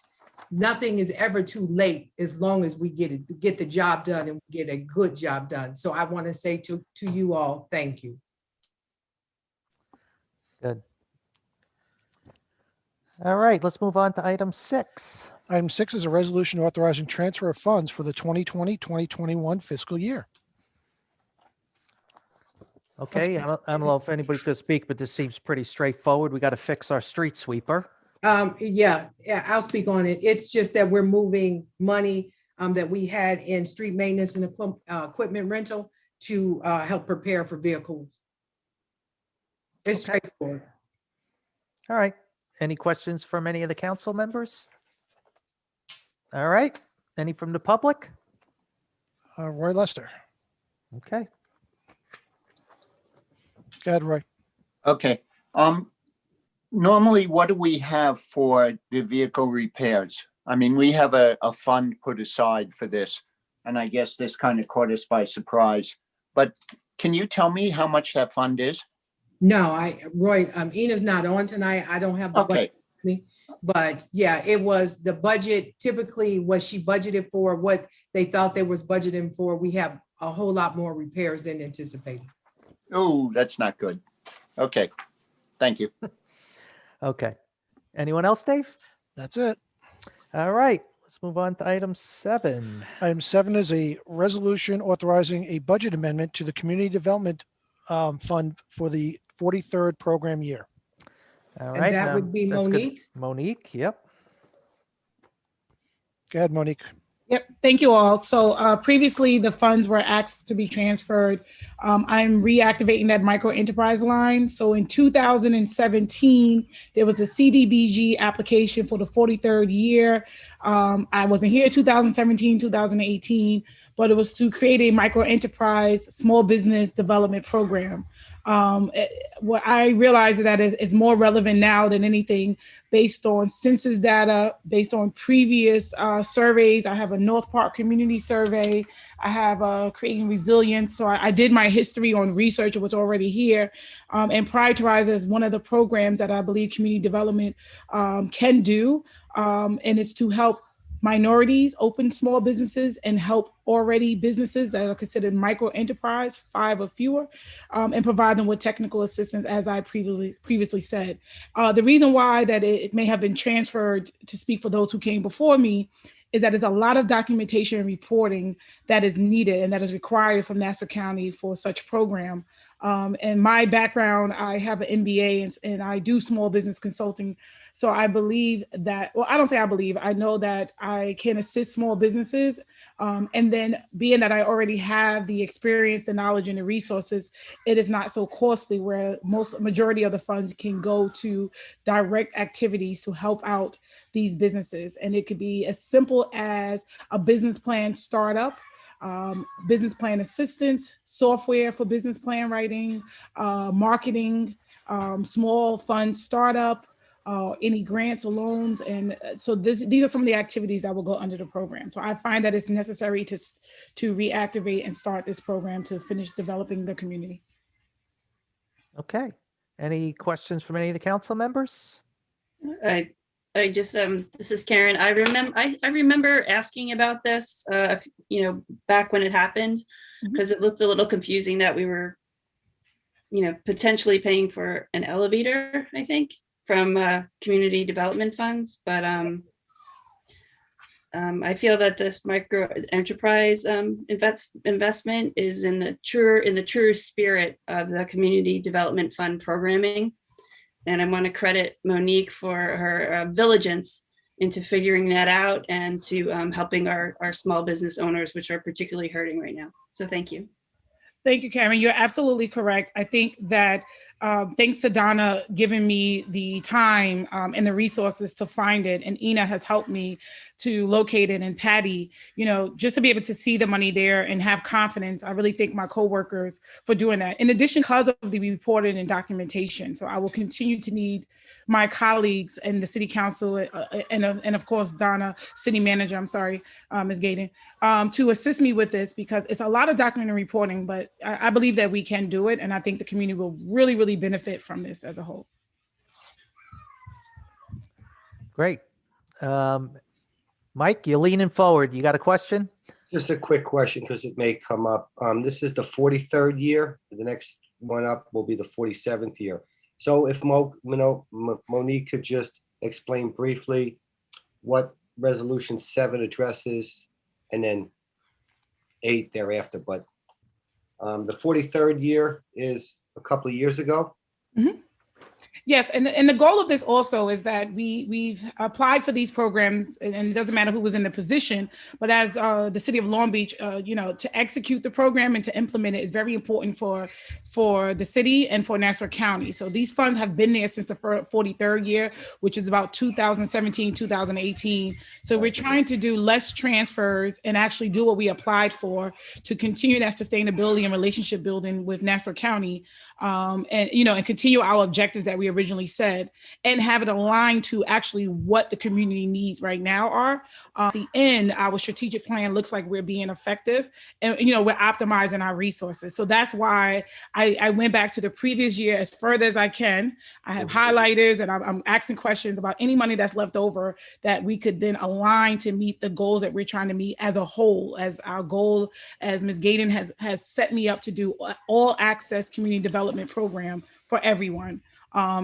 Nothing is ever too late as long as we get the job done and get a good job done. So I want to say to you all, thank you. Good. All right, let's move on to item 6. Item 6 is a resolution authorizing transfer of funds for the 2020-2021 fiscal year. Okay, I don't know if anybody's going to speak, but this seems pretty straightforward. We got to fix our street sweeper. Yeah, I'll speak on it. It's just that we're moving money that we had in street maintenance and equipment rental to help prepare for vehicles. It's straightforward. All right. Any questions from any of the council members? All right. Any from the public? Roy Lester. Okay. Go ahead, Roy. Okay. Normally, what do we have for the vehicle repairs? I mean, we have a fund put aside for this, and I guess this kind of caught us by surprise. But can you tell me how much that fund is? No, Roy, Ina's not on tonight. I don't have the budget with me. But yeah, it was the budget, typically what she budgeted for, what they thought they was budgeting for. We have a whole lot more repairs than anticipated. Oh, that's not good. Okay, thank you. Okay. Anyone else, Dave? That's it. All right, let's move on to item 7. Item 7 is a resolution authorizing a budget amendment to the Community Development Fund for the 43rd program year. All And right. that would be that's good. Monique. Monique, yep. Go ahead, Monique. Yep, thank you all. So previously the funds were asked to be transferred. I'm reactivating that micro enterprise line. So in 2017, there was a CDBG application for the 43rd year. I wasn't here 2017, 2018, but it was to create a micro enterprise small business development program. What I realize is that is more relevant now than anything, based on census data, based on previous surveys. I have a North Park community survey. I have Creating Resilience. So I did my history on research of what's already here, and prioritize as one of the programs that I believe community development can do. And it's to help minorities open small businesses and help already businesses that are considered micro enterprise, 5 or fewer, and provide them with technical assistance, as I previously said. The reason why that it may have been transferred, to speak for those who came before me, is that there's a lot of documentation and reporting that is needed and that is required from Nassau County for such program. And my background, I have an MBA and I do small business consulting. So I believe that, well, I don't say I believe, I know that I can assist small businesses. And then being that I already have the experience, the knowledge, and the resources, it is not so costly, where majority of the funds can go to direct activities to help out these businesses. And it could be as simple as a business plan startup, business plan assistance, software for business plan writing, marketing, small fund startup, any grants or loans. And so these are some of the activities that will go under the program. So I find that it's necessary to reactivate and start this program to finish developing the community. Okay. Any questions from any of the council members? I just this is Karen. I remember asking about this back when it happened, because it looked a little confusing that we were potentially paying for an elevator, I think, from community development funds. But I feel that this micro enterprise investment is in the true spirit of the community development fund programming. And I want to credit Monique for her diligence into figuring that out and to helping our small business owners, which are particularly hurting right now. So thank you. Thank you, Karen. You're absolutely correct. I think that thanks to Donna giving me the time and the resources to find it, and Ina has helped me to locate it, and Patty, just to be able to see the money there and have confidence. I really thank my coworkers for doing that. In addition, because of the reporting and documentation. So I will continue to need my colleagues and the city council and of course, Donna, city manager, I'm sorry, Ms. Gaden, to assist me with this, because it's a lot of document and reporting, but I believe that we can do it. And I think the community will really, really benefit from this as a whole. Great. Mike, you're leaning forward. You got a question? Just a quick question, because it may come up. This is the 43rd year. The next one up will be the 47th year. So if Monique could just explain briefly what resolution 7 addresses, and then 8 thereafter. But the 43rd year is a couple of years ago. Mm-hmm. Yes, and the goal of this also is that we've applied for these programs, and it doesn't matter who was in the position, but as the city of Long Beach, to execute the program and to implement it is very important for the city and for Nassau County. So these funds have been there since the 43rd year, which is about 2017, 2018. So we're trying to do less transfers and actually do what we applied for, to continue that sustainability and relationship building with Nassau County. and and continue our objectives that we originally said, and have it aligned to actually what the community needs right now are. At the end, our strategic plan looks like we're being effective, and we're optimizing our resources. So that's why I went back to the previous year as further as I can. I have highlighters, and I'm asking questions about any money that's left over that we could then align to meet the goals that we're trying to meet as a whole. As our goal, as Ms. Gaydon has set me up to do, all access community development program for everyone.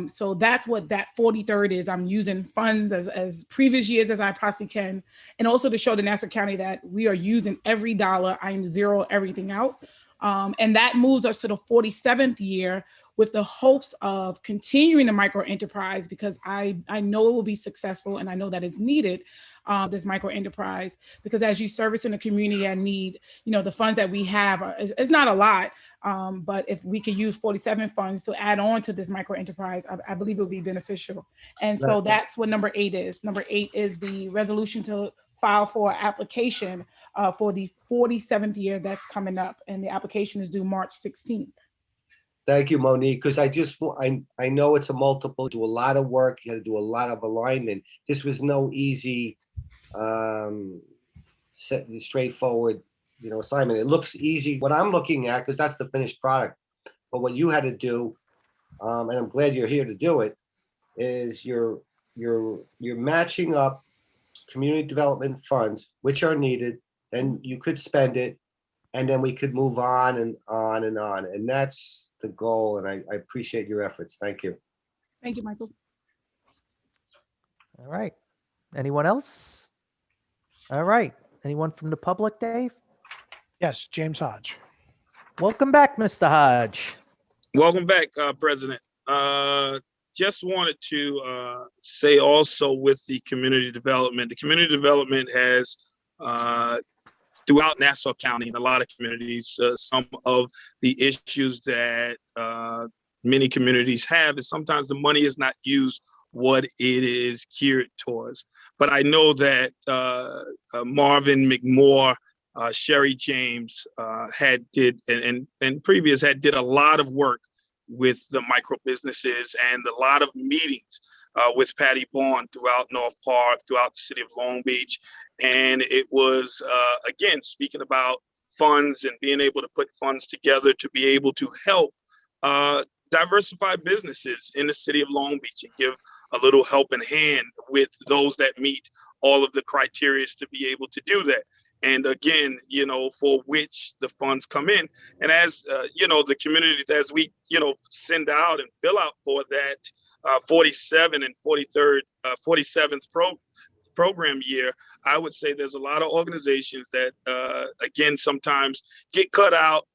So that's what that 43rd is. I'm using funds as previous years as I possibly can, and also to show the Nassau County that we are using every dollar. I'm zero everything out. And that moves us to the 47th year with the hopes of continuing the micro enterprise, because I know it will be successful, and I know that it's needed, this micro enterprise, because as you service in the community and need, the funds that we have, it's not a lot, but if we could use 47 funds to add on to this micro enterprise, I believe it would be beneficial. And so that's what number 8 is. Number 8 is the resolution to file for application for the 47th year that's coming up, and the application is due March 16th. Thank you, Monique, because I know it's a multiple, do a lot of work, you got to do a lot of alignment. This was no easy, straightforward, assignment. It looks easy. What I'm looking at, because that's the finished product, but what you had to do, and I'm glad you're here to do it, is you're matching up community development funds, which are needed, and you could spend it, and then we could move on and on and on. And that's the goal. And I appreciate your efforts. Thank you. Thank you, Michael. All right. Anyone else? All right. Anyone from the public, Dave? Yes, James Hodge. Welcome back, Mr. Hodge. Welcome back, President. Just wanted to say also with the community development has throughout Nassau County and a lot of communities, some of the issues that many communities have is sometimes the money is not used what it is geared towards. But I know that Marvin McMore, Sherry James did a lot of work with the micro businesses and a lot of meetings with Patty Bourne throughout North Park, throughout the city of Long Beach. And it was, again, speaking about funds and being able to put funds together to be able to help diversify businesses in the city of Long Beach and give a little helping hand with those that meet all of the criteria to be able to do that. And again, for which the funds come in. And as, the community, as we, send out and fill out for that 47 and 47th program year, I would say there's a lot of organizations that, again, sometimes get cut out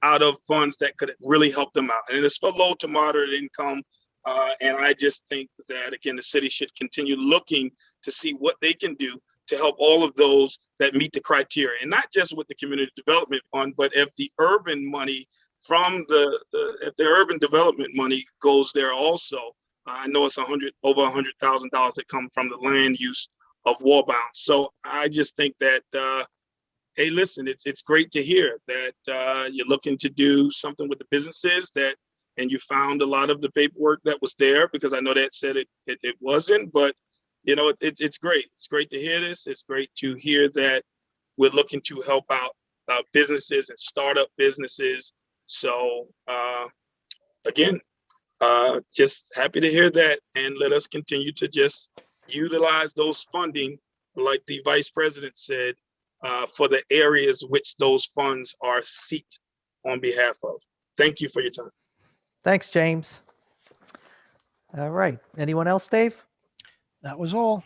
of funds that could really help them out. And it's for low to moderate income. And I just think that, again, the city should continue looking to see what they can do to help all of those that meet the criteria, and not just with the community development fund, but if the urban money from if the urban development money goes there also. I know it's over $100,000 that come from the land use of Warbound. So I just think that, hey, listen, it's great to hear that you're looking to do something with the businesses and you found a lot of the paperwork that was there, because I know that said it wasn't, but it's great. It's great to hear this. It's great to hear that we're looking to help out businesses and startup businesses. So again, just happy to hear that, and let us continue to just utilize those funding, like the Vice President said, for the areas which those funds are seeked on behalf of. Thank you for your time. Thanks, James. All right. Anyone else, Dave? That was all.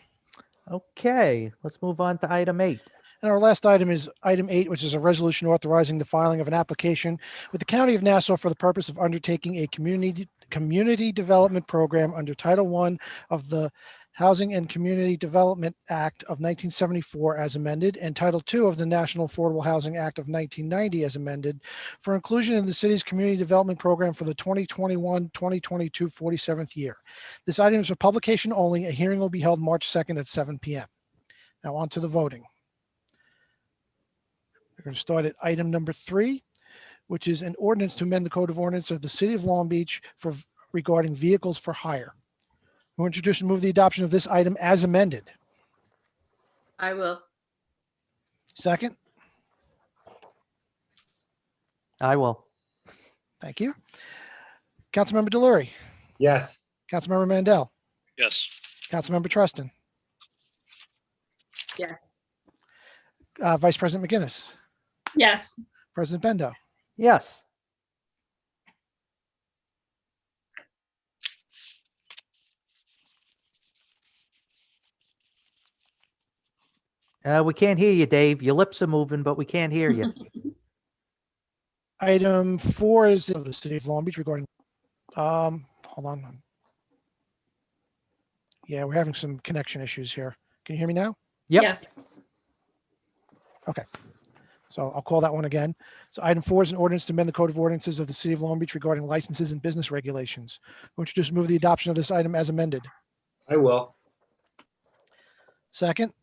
Okay, let's move on to item 8. And our last item is item 8, which is a resolution authorizing the filing of an application with the County of Nassau for the purpose of undertaking a community development program under Title I of the Housing and Community Development Act of 1974 as amended, and Title II of the National Affordable Housing Act of 1990 as amended, for inclusion in the city's community development program for the 2021-2022 47th year. This item is for publication only. A hearing will be held March 2nd at 7 p.m. Now on to the voting. We're going to start at item number 3, which is an ordinance to amend the Code of Ordinance of the City of Long Beach regarding vehicles for hire. Who introduce and move the adoption of this item as amended? I will. Second? I will. Thank you. Councilmember Delory, Yes. Councilmember Mandel, Yes. Councilmember Treston, Yes. Vice President McGinnis, Yes. President Bendo. Yes. We can't hear you, Dave. Your lips are moving, but we can't hear you. Item 4 is of the City of Long Beach regarding, hold on. Yeah, we're having some connection issues here. Can you hear me now? Yep. Yes. Okay. So I'll call that one again. So item 4 is an ordinance to amend the Code of Ordinances of the City of Long Beach regarding licenses and business regulations. Who introduce and move the adoption of this item as amended? I will. Second?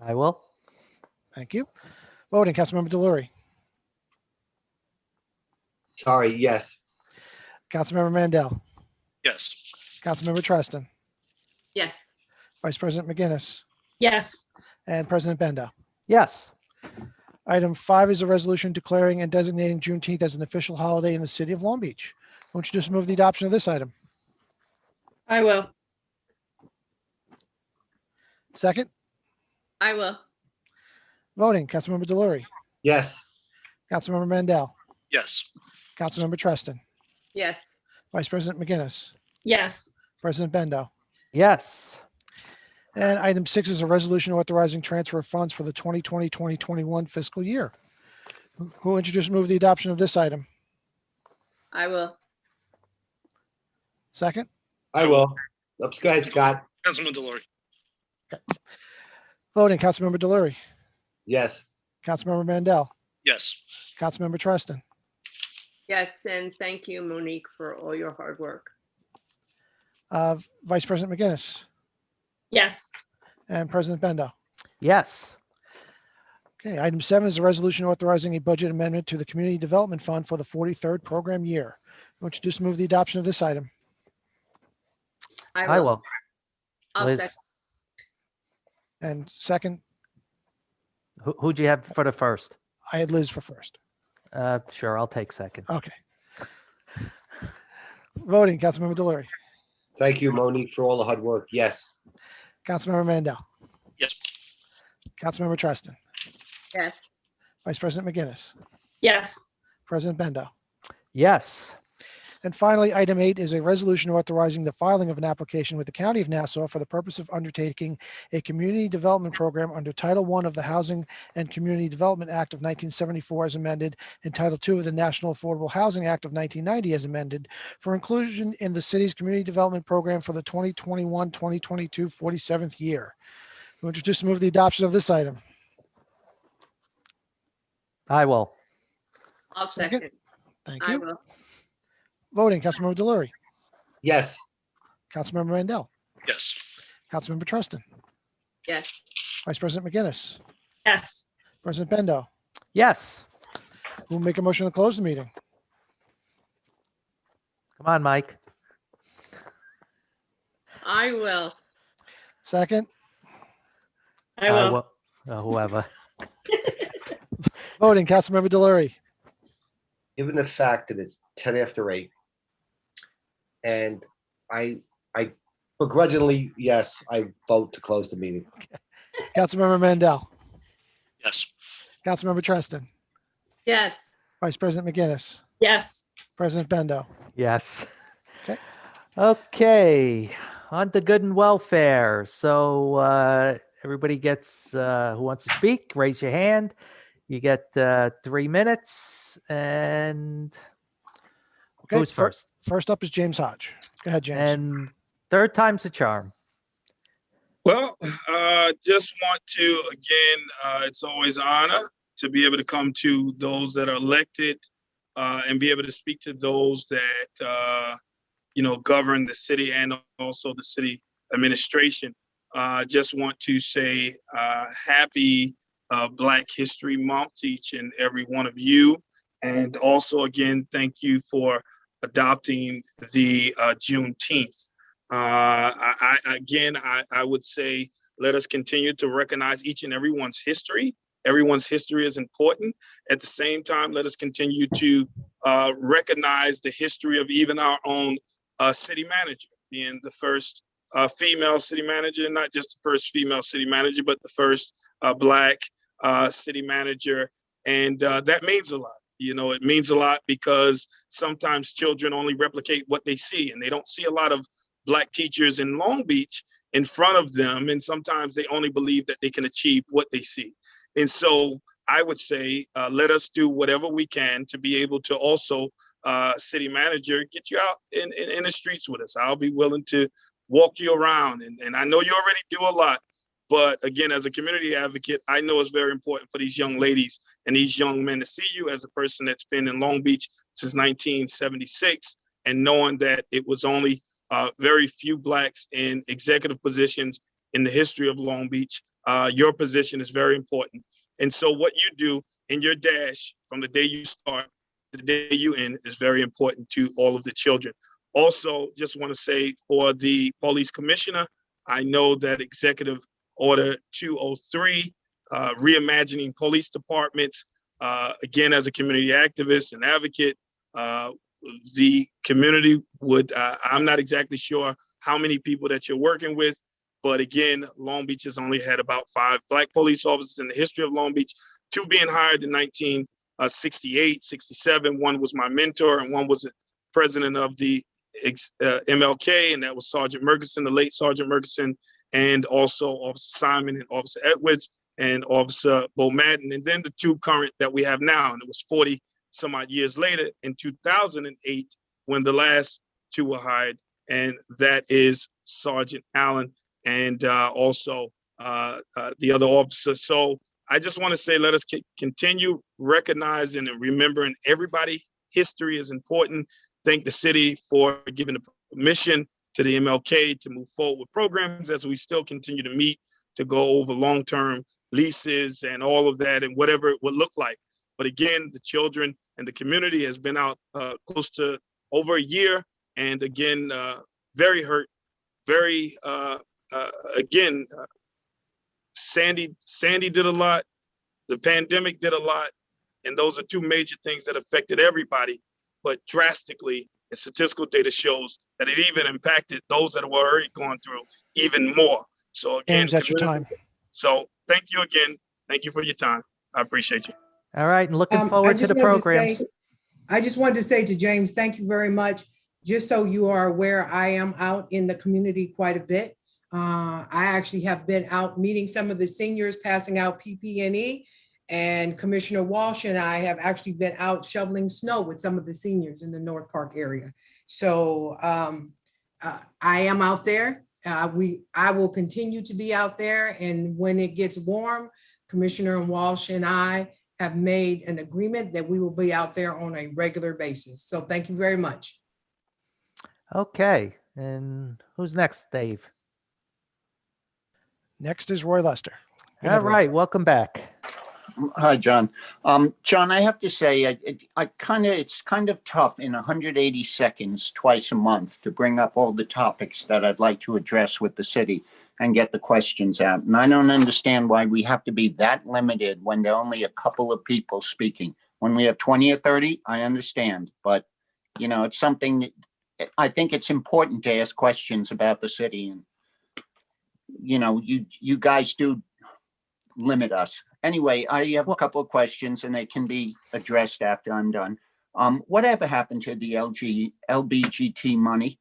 I will. Thank you. Voting, Councilmember Delory, Sorry, yes. Councilmember Mandel, Yes. Councilmember Treston, Yes. Vice President McGinnis, Yes. and President Bendo. Yes. Item 5 is a resolution declaring and designating Juneteenth as an official holiday in the City of Long Beach. Who introduce and move the adoption of this item? I will. Second? I will. Voting, Councilmember Delory, Yes. Councilmember Mandel, Yes. Councilmember Treston, Yes. Vice President McGinnis, Yes. President Bendo. Yes. And item 6 is a resolution authorizing transfer of funds for the 2020-2021 fiscal year. Who introduce and move the adoption of this item? I will. Second? I will. Oops, go ahead, Scott. Councilman Delory. Voting, Councilmember Delory, Yes. Councilmember Mandel, Yes. Councilmember Treston, Yes, and thank you, Monique, for all your hard work. Vice President McGinnis, Yes. and President Bendo. Yes. Okay, item 7 is a resolution authorizing a budget amendment to the Community Development Fund for the 43rd program year. Who introduce and move the adoption of this item? I will. I'll Liz, second. And second, who'd you have for the first? I had Liz for first. Sure, I'll take second. Okay. Voting, Councilmember Delory, Thank you, Monique, for all the hard work. Yes. Councilmember Mandel, Yes. Councilmember Treston, Yes. Vice President McGinnis, Yes. President Bendo. Yes. And finally, item 8 is a resolution authorizing the filing of an application with the County of Nassau for the purpose of undertaking a community development program under Title I of the Housing and Community Development Act of 1974 as amended, and Title II of the National Affordable Housing Act of 1990 as amended, for inclusion in the city's community development program for the 2021-2022 47th year. Who introduce and move the adoption of this item? I will. I'll Second. second. Thank I you. will. Voting, Councilmember Delory, Yes. Councilmember Mandel, Yes. Councilmember Treston, Yes. Vice President McGinnis, Yes. President Bendo. Yes. Who will make a motion to close the meeting? Come on, Mike. I will. Second. I will. Whoever. Voting, Councilmember Delory, Given the fact that it's 10 after 8, and I begrudgingly, yes, I vote to close the meeting. Councilmember Mandel, Yes. Councilmember Treston, Yes. Vice President McGinnis, Yes. President Bendo. Yes. Okay. Okay. On to good and welfare. So everybody gets who wants to speak, raise your hand. You get 3 minutes. And Okay, who's first? First up is James Hodge. Go ahead, James. And third time's a charm. Well, just want to, again, it's always an honor to be able to come to those that are elected and be able to speak to those that, govern the city and also the city administration. Just want to say happy Black History Month to each and every one of you. And also, again, thank you for adopting the Juneteenth. I would say, let us continue to recognize each and everyone's history. Everyone's history is important. At the same time, let us continue to recognize the history of even our own city manager, being the first female city manager, not just the first female city manager, but the first Black city manager. And that means a lot. You know, it means a lot because sometimes children only replicate what they see, and they don't see a lot of Black teachers in Long Beach in front of them. And sometimes they only believe that they can achieve what they see. And so I would say, let us do whatever we can to be able to also, city manager, get you out in the streets with us. I'll be willing to walk you around. And I know you already do a lot. But again, as a community advocate, I know it's very important for these young ladies and these young men to see you as a person that's been in Long Beach since 1976, and knowing that it was only very few Blacks in executive positions in the history of Long Beach. Your position is very important. And so what you do in your dash from the day you start to the day you end is very important to all of the children. Also, just want to say for the police commissioner, I know that Executive Order 203, reimagining police departments. Again, as a community activist and advocate, the community would, I'm not exactly sure how many people that you're working with, but again, Long Beach has only had about 5 Black police officers in the history of Long Beach, 2 being hired in 1968, 67. One was my mentor and one was the president of the MLK, and that was Sergeant Murkison, the late Sergeant Murkison, and also Officer Simon and Officer Edwards and Officer Bo Madden, and then the 2 current that we have now. And it was 40 some odd years later in 2008 when the last 2 were hired, and that is Sergeant Allen and also the other officer. So I just want to say, let us continue recognizing and remembering everybody. History is important. Thank the city for giving the permission to the MLK to move forward with programs as we still continue to meet to go over long-term leases and all of that and whatever it would look like. But again, the children and the community has been out close to over a year. And again, very hurt, very, again, Sandy did a lot. The pandemic did a lot. And those are 2 major things that affected everybody, but drastically. And statistical data shows that it even impacted those that were already going through even more. So again, James, that's your time. So thank you again. Thank you for your time. I appreciate you. All right, and looking forward to the programs. I just wanted to say to James, thank you very much. Just so you are aware, I am out in the community quite a bit. I actually have been out meeting some of the seniors, passing out PPE. And Commissioner Walsh and I have actually been out shoveling snow with some of the seniors in the North Park area. So I am out there. I will continue to be out there. And when it gets warm, Commissioner Walsh and I have made an agreement that we will be out there on a regular basis. So thank you very much. Okay, and who's next, Dave? Next is Roy Lester. All right, welcome back. Hi, John. John, I have to say, it's kind of tough in 180 seconds twice a month to bring up all the topics that I'd like to address with the city and get the questions out. And I don't understand why we have to be that limited when there are only a couple of people speaking. When we have 20 or 30, I understand. But, you know, it's something that I think it's important to ask questions about the city. And, you know, you guys do limit us. Anyway, I have a couple of questions and they can be addressed after I'm done. Whatever happened to the LBGT money?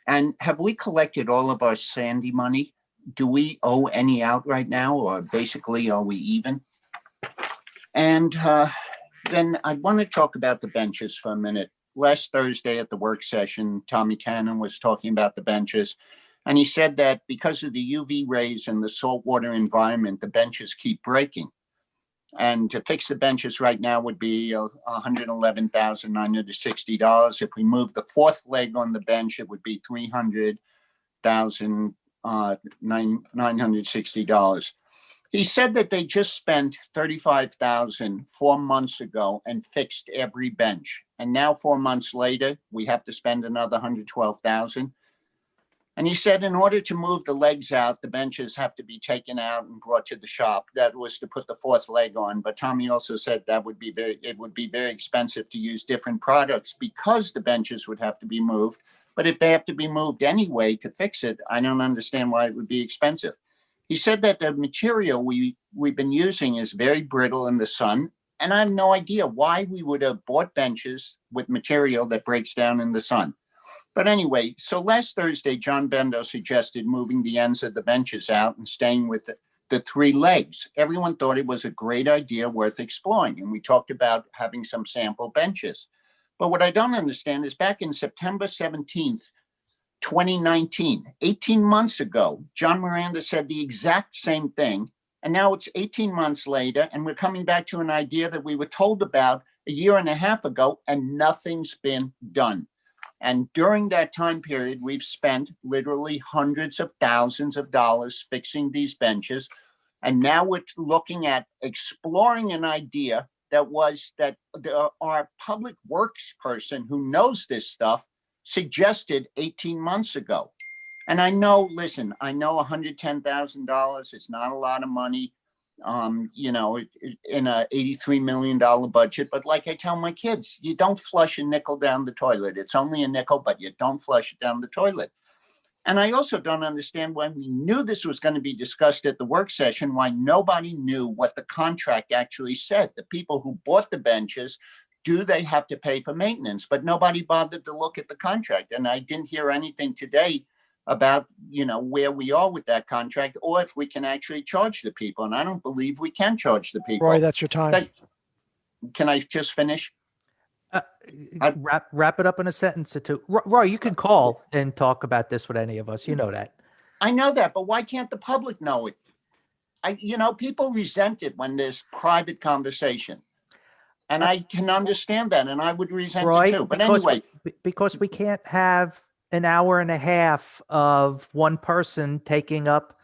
And have we collected all of our Sandy money? Do we owe any out right now, or basically are we even? And then I want to talk about the benches for a minute. Last Thursday at the work session, Tommy Cannon was talking about the benches. And he said that because of the UV rays and the saltwater environment, the benches keep breaking. And to fix the benches right now would be $111,960. If we move the 4th leg on the bench, it would be $300,960. He said that they just spent $35,000 4 months ago and fixed every bench. And now 4 months later, we have to spend another $112,000. And he said in order to move the legs out, the benches have to be taken out and brought to the shop. That was to put the fourth leg on. But Tommy also said it would be very expensive to use different products because the benches would have to be moved. But if they have to be moved anyway to fix it, I don't understand why it would be expensive. He said that the material we've been using is very brittle in the sun. And I have no idea why we would have bought benches with material that breaks down in the sun. But anyway, so last Thursday, John Bendo suggested moving the ends of the benches out and staying with the 3 legs. Everyone thought it was a great idea worth exploring. And we talked about having some sample benches. But what I don't understand is back in September 17th, 2019, 18 months ago, John Miranda said the exact same thing. And now it's 18 months later, and we're coming back to an idea that we were told about a year and a half ago, and nothing's been done. And during that time period, we've spent literally hundreds of thousands of dollars fixing these benches. And now we're looking at exploring an idea that our public works person who knows this stuff suggested 18 months ago. And I know, listen, I know $110,000 is not a lot of money, in a $83 million budget. But like I tell my kids, you don't flush a nickel down the toilet. It's only a nickel, but you don't flush it down the toilet. And I also don't understand why we knew this was going to be discussed at the work session, why nobody knew what the contract actually said. The people who bought the benches, do they have to pay for maintenance? But nobody bothered to look at the contract. And I didn't hear anything today about, where we are with that contract or if we can actually charge the people. And I don't believe we can charge the people. Roy, that's your time. Can I just finish? Wrap it up in a sentence or two. Roy, you can call and talk about this with any of us. You know that. I know that, but why can't the public know it? People resent it when there's private conversation. And I can understand that, and I would resent it too. But anyway. Because we can't have an hour and a half of one person taking up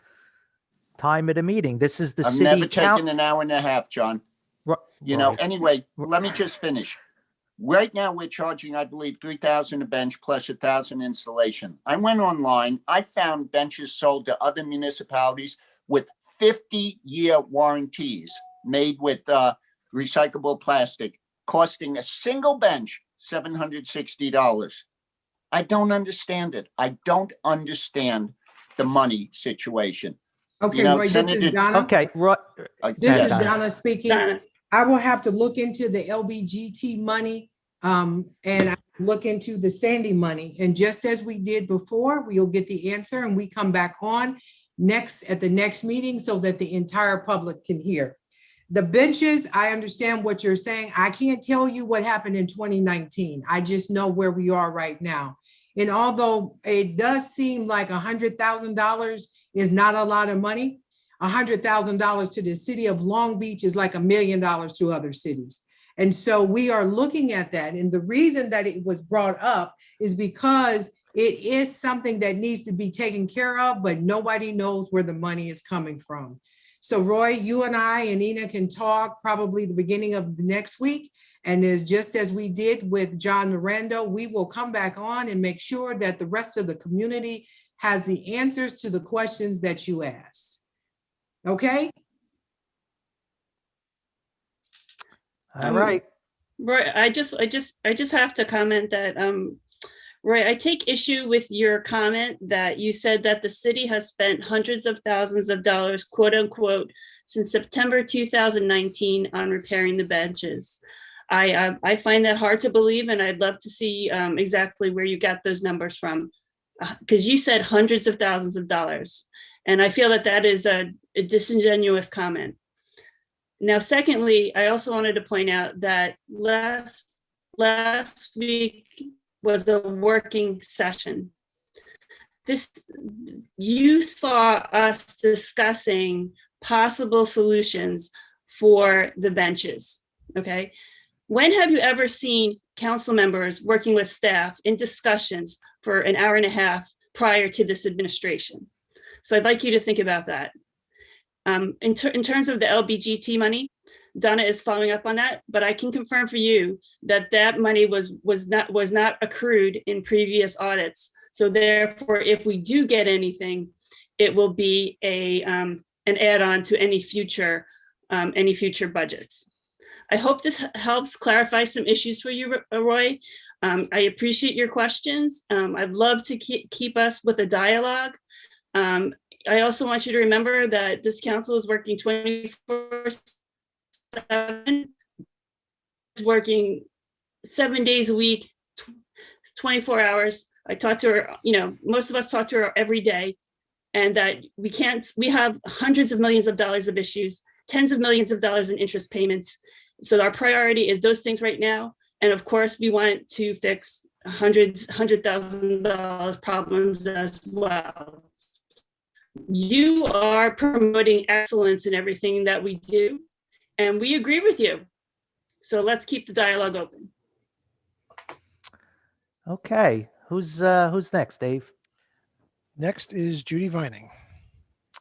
time at a meeting. This is the city. I've never taken an hour and a half, John. Anyway, let me just finish. Right now, we're charging, I believe, $3,000 a bench plus $1,000 installation. I went online. I found benches sold to other municipalities with 50-year warranties made with recyclable plastic, costing a single bench $760. I don't understand it. I don't understand the money situation. Okay, Roy, this is Donna. Okay, Roy. This is Donna speaking. Donna. I will have to look into the LBGT money and I look into the Sandy money. And just as we did before, we'll get the answer and we come back on at the next meeting so that the entire public can hear. The benches, I understand what you're saying. I can't tell you what happened in 2019. I just know where we are right now. And although it does seem like $100,000 is not a lot of money, $100,000 to the city of Long Beach is like $1 million to other cities. And so we are looking at that. And the reason that it was brought up is because it is something that needs to be taken care of, but nobody knows where the money is coming from. So Roy, you and I and Ina can talk probably the beginning of the next week. And just as we did with John Miranda, we will come back on and make sure that the rest of the community has the answers to the questions that you asked. Okay? All right. Roy, I just have to comment that, Roy, I take issue with your comment that you said that the city has spent hundreds of thousands of dollars, quote unquote, since September 2019 on repairing the benches. I find that hard to believe, and I'd love to see exactly where you got those numbers from, because you said hundreds of thousands of dollars, and I feel that that is a disingenuous comment. Now, secondly, I also wanted to point out that last week was a working session. You saw us discussing possible solutions for the benches, okay? When have you ever seen council members working with staff in discussions for an hour and a half prior to this administration? So I'd like you to think about that. In terms of the LBGT money, Donna is following up on that, but I can confirm for you that that money was not accrued in previous audits. So therefore, if we do get anything, it will be an add-on to any future budgets. I hope this helps clarify some issues for you, Roy. I appreciate your questions. I'd love to keep us with a dialogue. I also want you to remember that this council is working 24/7, working 7 days a week, 24 hours. I talk to her, most of us talk to her every day, and that we have hundreds of millions of dollars of issues, tens of millions of dollars in interest payments. So our priority is those things right now. And of course, we want to fix $100,000 problems as well. You are promoting excellence in everything that we do, and we agree with you. So let's keep the dialogue open. Okay, who's next, Dave? Next is Judy Vining.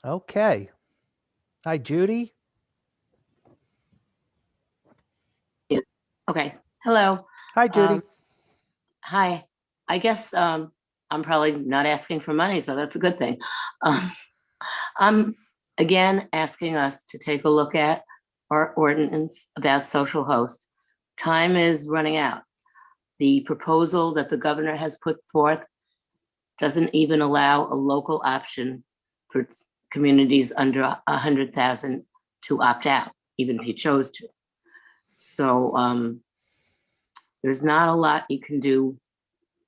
Okay. Hi, Judy. Okay. Hello. Hi, Judy. Hi. I guess I'm probably not asking for money, so that's a good thing. I'm again asking us to take a look at our ordinance about social host. Time is running out. The proposal that the governor has put forth doesn't even allow a local option for communities under 100,000 to opt out, even if you chose to. So there's not a lot you can do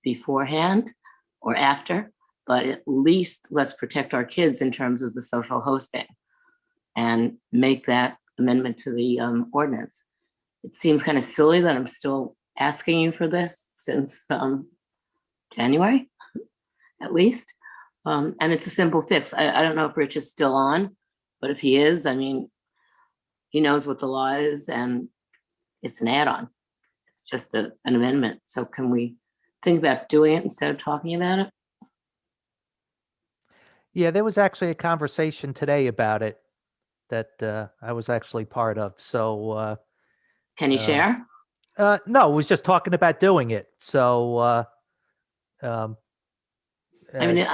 beforehand or after, but at least let's protect our kids in terms of the social hosting and make that amendment to the ordinance. It seems kind of silly that I'm still asking you for this since January, at least. And it's a simple fix. I don't know if Rich is still on, but if he is, I mean, he knows what the law is and it's an add-on. It's just an amendment. So can we think about doing it instead of talking about it? Yeah, there was actually a conversation today about it that I was actually part of. So can you share? No, it was just talking about doing it. So I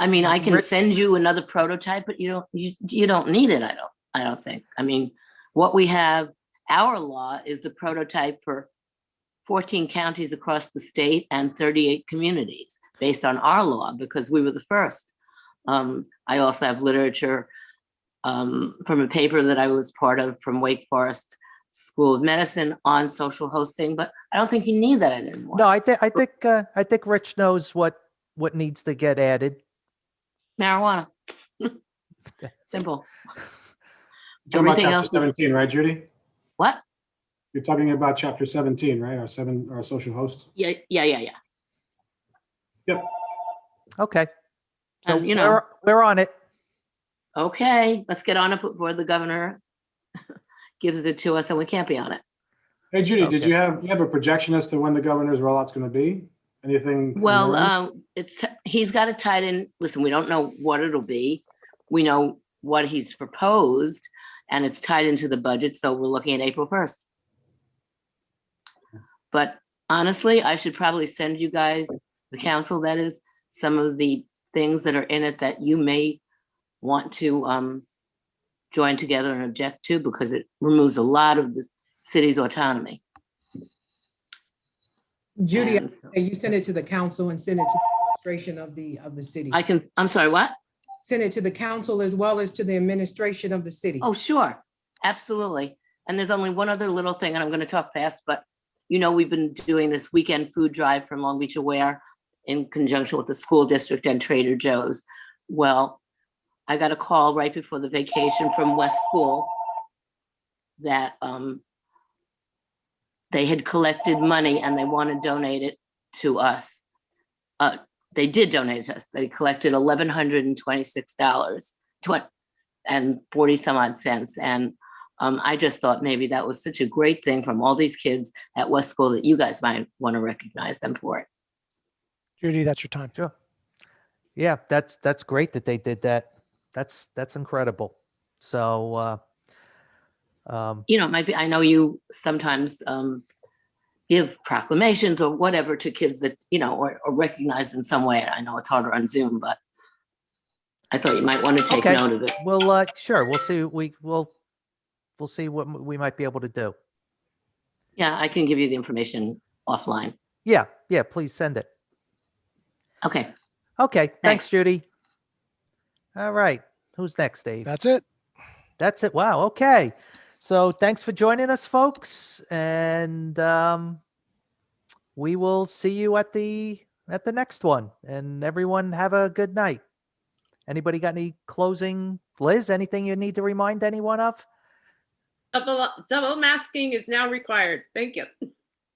mean, I can send you another prototype, but you don't need it. I don't think. I mean, what we have, our law is the prototype for 14 counties across the state and 38 communities based on our law because we were the first. I also have literature from a paper that I was part of from Wake Forest School of Medicine on social hosting, but I don't think you need that anymore. No, I think Rich knows what needs to get added. Marijuana. Simple. You're talking about Everything chapter else 17, right, Judy? What? You're talking about chapter 17, right? Our social host. Yeah. Yep. Okay. So And, we're on it. Okay, let's get on it before the governor gives it to us and we can't be on it. Hey, Judy, Okay. did you have a projection as to when the governor's rollout's going to be? Anything? from your end? Well, he's got it tied in. Listen, we don't know what it'll be. We know what he's proposed and it's tied into the budget. So we're looking at April 1st. But honestly, I should probably send you guys, the council that is, some of the things that are in it that you may want to join together and object to because it removes a lot of the city's autonomy. Judy, And so- you send it to the council and send it to the administration of the city. I'm sorry, what? Send it to the council as well as to the administration of the city. Oh, sure. Absolutely. And there's only one other little thing, and I'm going to talk fast, but we've been doing this weekend food drive from Long Beach Aware in conjunction with the school district and Trader Joe's. Well, I got a call right before the vacation from West School that they had collected money and they want to donate it to us. They did donate it to us. They collected $1,126 and 40 some odd cents. And I just thought maybe that was such a great thing from all these kids at West School that you guys might want to recognize them for it. Judy, that's your time. Sure. Yeah, that's great that they did that. That's incredible. So, It might be, I know you sometimes give proclamations or whatever to kids that, or recognize in some way. I know it's harder on Zoom, but I thought you might want to take okay. note of it. Well, sure. We'll see. We'll see what we might be able to do. Yeah, I can give you the information offline. Yeah. Please send it. Okay. Okay. Thanks, Judy. All right. Who's next, Dave? That's it. That's it. Wow. Okay. So thanks for joining us, folks, and we will see you at the next one. And everyone have a good night. Anybody got any closing? Liz, anything you need to remind anyone of? Double masking is now required. Thank you.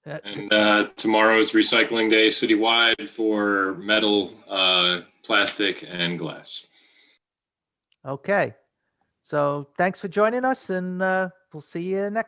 And tomorrow is recycling day citywide for metal, plastic, and glass. Okay. So thanks for joining us, and we'll see you next.